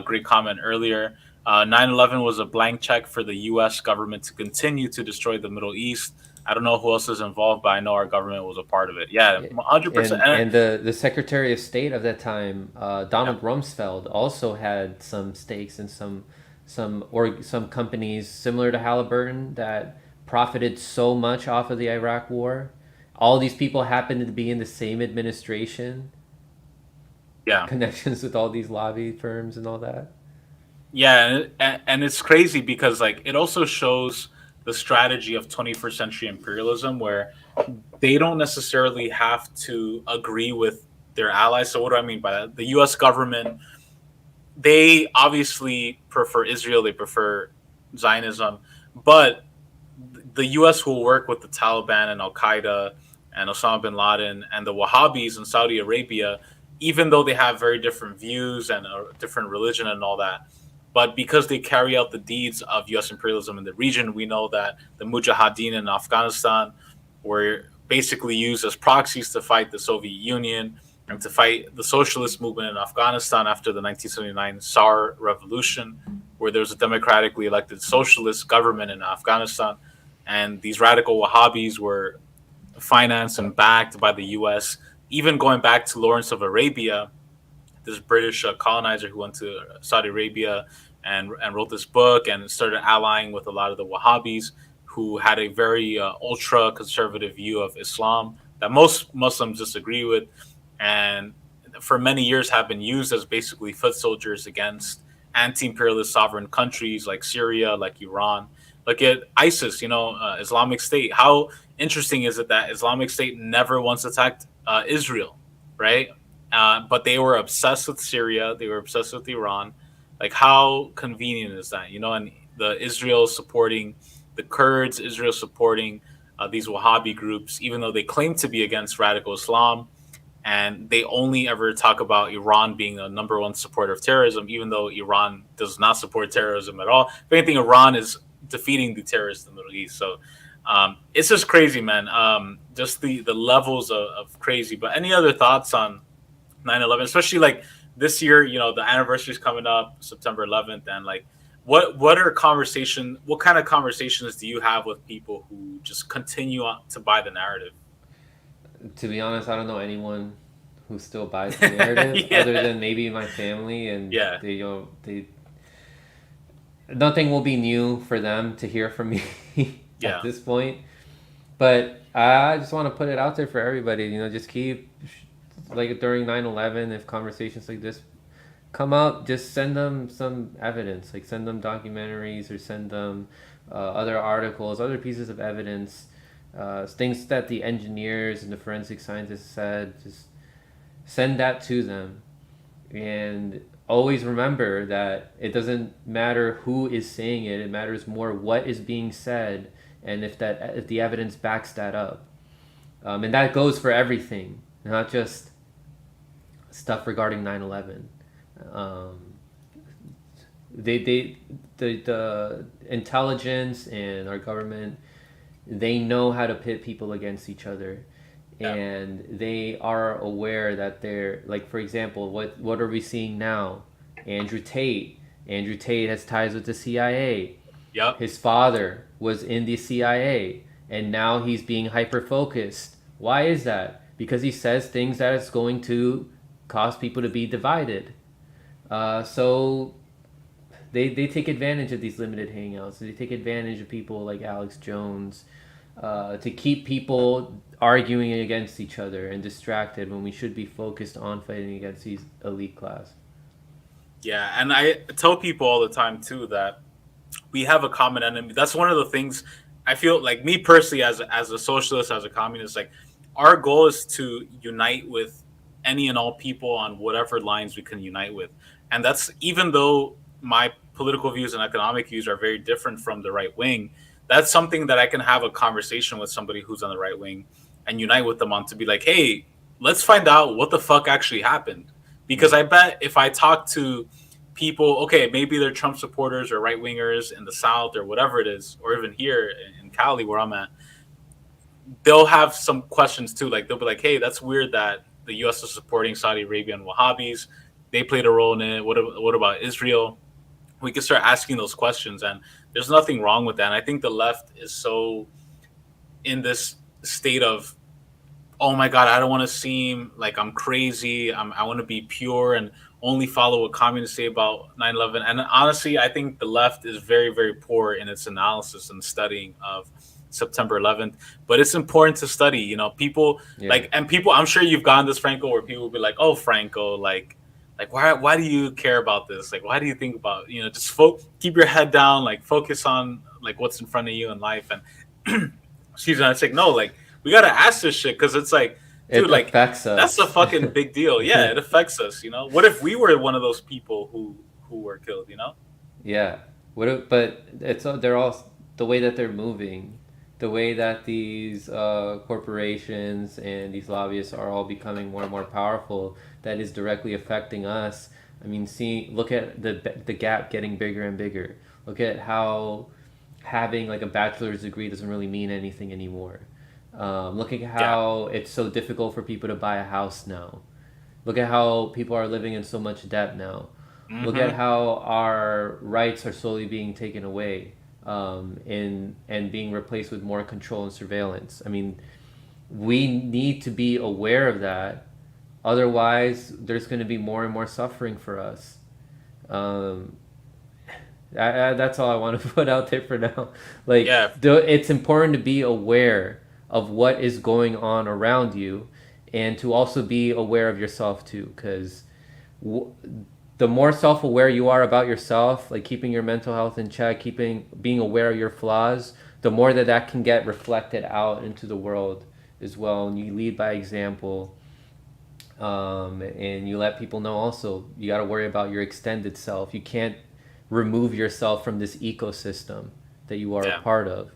great comment earlier. 9/11 was a blank check for the U.S. government to continue to destroy the Middle East. I don't know who else is involved, but I know our government was a part of it. Yeah, 100%. And the Secretary of State of that time, Donald Rumsfeld, also had some stakes in some companies similar to Halliburton that profited so much off of the Iraq War. All these people happened to be in the same administration. Yeah, connections with all these lobby firms and all that. Yeah, and it's crazy because it also shows the strategy of 21st century imperialism, where they don't necessarily have to agree with their allies. So what do I mean by that? The U.S. government, they obviously prefer Israel, they prefer Zionism, but the U.S. will work with the Taliban and Al-Qaeda and Osama bin Laden and the Wahhabis in Saudi Arabia, even though they have very different views and a different religion and all that. But because they carry out the deeds of U.S. imperialism in the region, we know that the Mujahideen in Afghanistan were basically used as proxies to fight the Soviet Union and to fight the socialist movement in Afghanistan after the 1979 SAR revolution, where there was a democratically elected socialist government in Afghanistan. And these radical Wahhabis were financed and backed by the U.S., even going back to Lawrence of Arabia, this British colonizer who went to Saudi Arabia and wrote this book and started allying with a lot of the Wahhabis, who had a very ultra-conservative view of Islam that most Muslims disagree with, and for many years have been used as basically foot soldiers against anti-imperialist sovereign countries like Syria, like Iran, like ISIS, Islamic State. How interesting is it that Islamic State never once attacked Israel, right? But they were obsessed with Syria. They were obsessed with Iran. Like, how convenient is that? And the Israel supporting the Kurds, Israel supporting these Wahhabi groups, even though they claim to be against radical Islam. And they only ever talk about Iran being a number one supporter of terrorism, even though Iran does not support terrorism at all. If anything, Iran is defeating the terrorists in the Middle East. So it's just crazy, man. Just the levels of crazy. But any other thoughts on 9/11, especially like this year, you know, the anniversary is coming up, September 11th, and like, what kind of conversations do you have with people who just continue to buy the narrative? To be honest, I don't know anyone who still buys the narrative other than maybe my family, and they nothing will be new for them to hear from me at this point. But I just want to put it out there for everybody, you know, just keep, like during 9/11, if conversations like this come up, just send them some evidence, like send them documentaries or send them other articles, other pieces of evidence, things that the engineers and the forensic scientists said. Just send that to them, and always remember that it doesn't matter who is saying it. It matters more what is being said, and if the evidence backs that up. And that goes for everything, not just stuff regarding 9/11. The intelligence and our government, they know how to pit people against each other, and they are aware that they're, like, for example, what are we seeing now? Andrew Tate has ties with the CIA. His father was in the CIA, and now he's being hyper focused. Why is that? Because he says things that is going to cause people to be divided. So they take advantage of these limited hangouts. They take advantage of people like Alex Jones to keep people arguing against each other and distracted when we should be focused on fighting against these elite class. Yeah, and I tell people all the time too that we have a common enemy. That's one of the things I feel like, me personally, as a socialist, as a communist, like, our goal is to unite with any and all people on whatever lines we can unite with. And that's, even though my political views and economic views are very different from the right wing, that's something that I can have a conversation with somebody who's on the right wing and unite with them on, to be like, hey, let's find out what the fuck actually happened. Because I bet if I talk to people, okay, maybe they're Trump supporters or right wingers in the South or whatever it is, or even here in Cali where I'm at, they'll have some questions too. Like, they'll be like, hey, that's weird that the U.S. is supporting Saudi Arabia and Wahhabis. They played a role in it. What about Israel? We can start asking those questions, and there's nothing wrong with that. And I think the left is so in this state of, oh my God, I don't want to seem like I'm crazy. I want to be pure and only follow what communists say about 9/11. And honestly, I think the left is very, very poor in its analysis and studying of September 11th. But it's important to study, you know, people and people, I'm sure you've gone this, Franco, where people will be like, oh, Franco, like why do you care about this? Like, why do you think about, you know, just keep your head down, like focus on like what's in front of you in life. And excuse me, it's like, no, like, we got to ask this shit, because it's like, dude, like, affects us. That's a fucking big deal. Yeah, it affects us, you know? What if we were one of those people who were killed, you know? Yeah. But they're all, the way that they're moving, the way that these corporations and these lobbyists are all becoming more and more powerful, that is directly affecting us. I mean, look at the gap getting bigger and bigger. Look at how having like a bachelor's degree doesn't really mean anything anymore. Look at how it's so difficult for people to buy a house now. Look at how people are living in so much debt now. Mm-hmm. Look at how our rights are slowly being taken away, and being replaced with more control and surveillance. I mean, we need to be aware of that. Otherwise, there's going to be more and more suffering for us. That's all I want to put out there for now. Like, it's important to be aware of what is going on around you, and to also be aware of yourself too, because the more self-aware you are about yourself, like keeping your mental health in check, being aware of your flaws, the more that can get reflected out into the world as well. And you lead by example, and you let people know also, you got to worry about your extended self. You can't remove yourself from this ecosystem that you are a part of.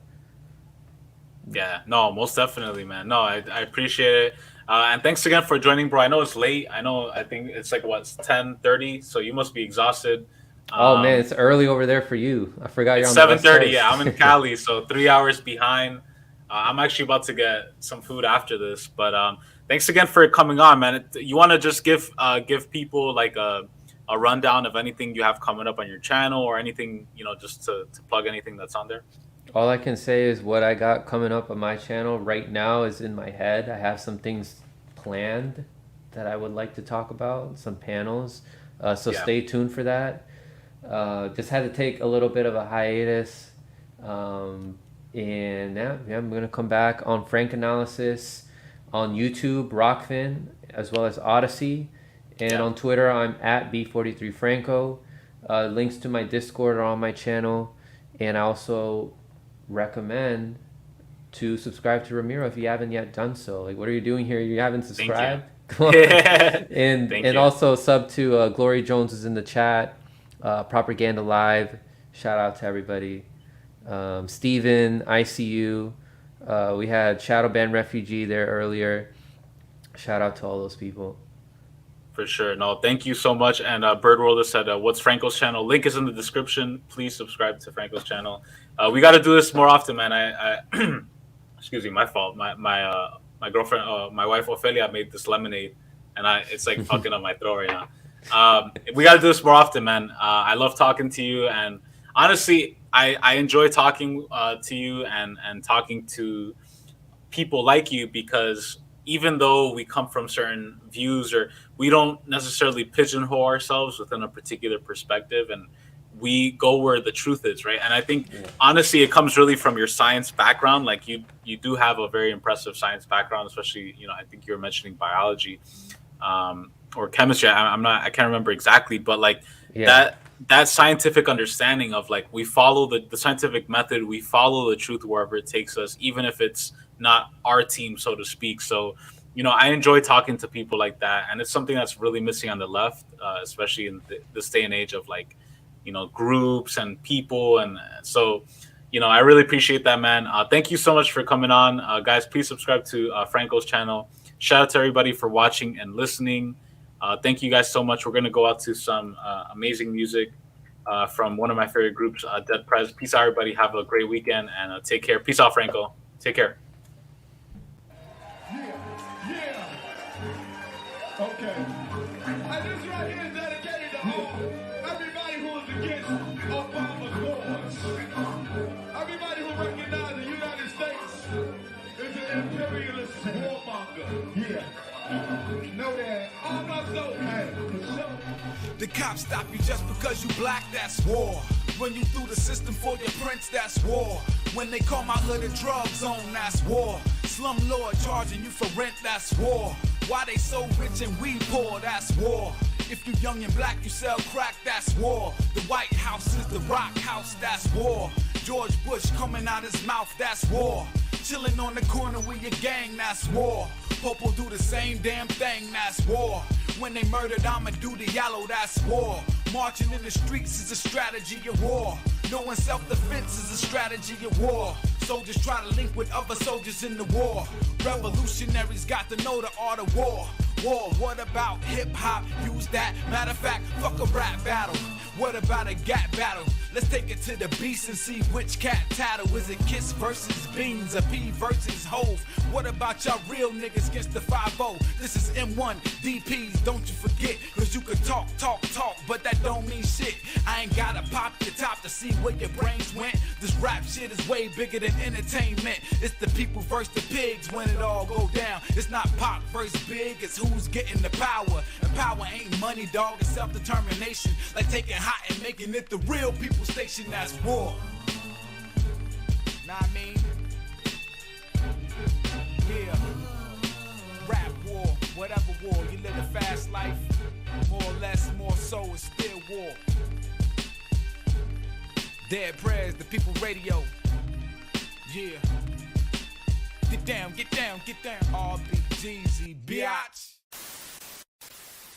Yeah, no, most definitely, man. No, I appreciate it. And thanks again for joining, bro. I know it's late. I think it's like, what, 10:30, so you must be exhausted. Oh, man, it's early over there for you. I forgot you're on the West Coast. 7:30, yeah. I'm in Cali, so 3 hours behind. I'm actually about to get some food after this. But thanks again for coming on, man. You want to just give people like a rundown of anything you have coming up on your channel or anything, just to plug anything that's on there? All I can say is what I got coming up on my channel right now is in my head. I have some things planned that I would like to talk about, some panels. So stay tuned for that. Just had to take a little bit of a hiatus. And I'm going to come back on Franc Analysis on YouTube, Rockfin, as well as Odyssey. And on Twitter, I'm at B43Franco. Links to my Discord are on my channel. And I also recommend to subscribe to Ramiro if you haven't yet done so. Like, what are you doing here? You haven't subscribed? And also sub to Glory Jones is in the chat. Propaganda Live. Shout out to everybody. Steven, ICU. We had Shadowban Refugee there earlier. Shout out to all those people. For sure. No, thank you so much. And Birdworld has said, what's Franco's channel? Link is in the description. Please subscribe to Franco's channel. We got to do this more often, man. I excuse me, my fault. My girlfriend, my wife Ophelia made this lemonade, and it's like fucking up my throat right now. We got to do this more often, man. I love talking to you, and honestly, I enjoy talking to you and talking to people like you, because even though we come from certain views, or we don't necessarily pigeonhole ourselves within a particular perspective, and we go where the truth is, right? And I think, honestly, it comes really from your science background. Like, you do have a very impressive science background, especially, I think you were mentioning biology or chemistry. I can't remember exactly, but like that scientific understanding of like, we follow the scientific method, we follow the truth wherever it takes us, even if it's not our team, so to speak. So, I enjoy talking to people like that, and it's something that's really missing on the left, especially in this day and age of like, groups and people. And so, I really appreciate that, man. Thank you so much for coming on. Guys, please subscribe to Franco's channel. Shout out to everybody for watching and listening. Thank you guys so much. We're going to go out to some amazing music from one of my favorite groups, Dead Prez. Peace out, everybody. Have a great weekend, and take care. Peace out, Franco. Take care. Okay. And this right here is dedicated to all everybody who is against Obama's wars. Everybody who recognizes the United States is an imperialist warmonger. Yeah. Know that. All my soul. Hey, for sure. The cops stop you just because you black, that's war. Run you through the system for your prints, that's war. When they call my hood a drug zone, that's war. Slumlord charging you for rent, that's war. Why they so rich and we poor, that's war. If you young and black, you sell crack, that's war. The White House is the rock house, that's war. George Bush coming out his mouth, that's war. Chilling on the corner with your gang, that's war. Popo do the same damn thing, that's war. When they murdered Amadou Diallo, that's war. Marching in the streets is a strategy of war. Knowing self-defense is a strategy of war. Soldiers try to link with other soldiers in the war. Revolutionaries got to know the art of war. War, what about hip-hop? Use that. Matter of fact, fuck a rap battle. What about a gap battle? Let's take it to the beast and see which cat tattle. Is it Kiss versus Beans or P versus Hove? What about y'all real niggas against the 5-0? This is M1 DPs, don't you forget. Cause you can talk, but that don't mean shit. I ain't gotta pop your top to see where your brains went. This rap shit is way bigger than entertainment. It's the people versus the pigs when it all go down. It's not Pac versus Big, it's who's getting the power. And power ain't money, dog, it's self-determination. Like taking hot and making it the real people station, that's war. Know what I mean? Yeah. Rap war, whatever war. You live a fast life, more or less, more so, it's still war. Dead Prez, the people radio. Yeah. Get down, get down, get down. RBGZ, biatch.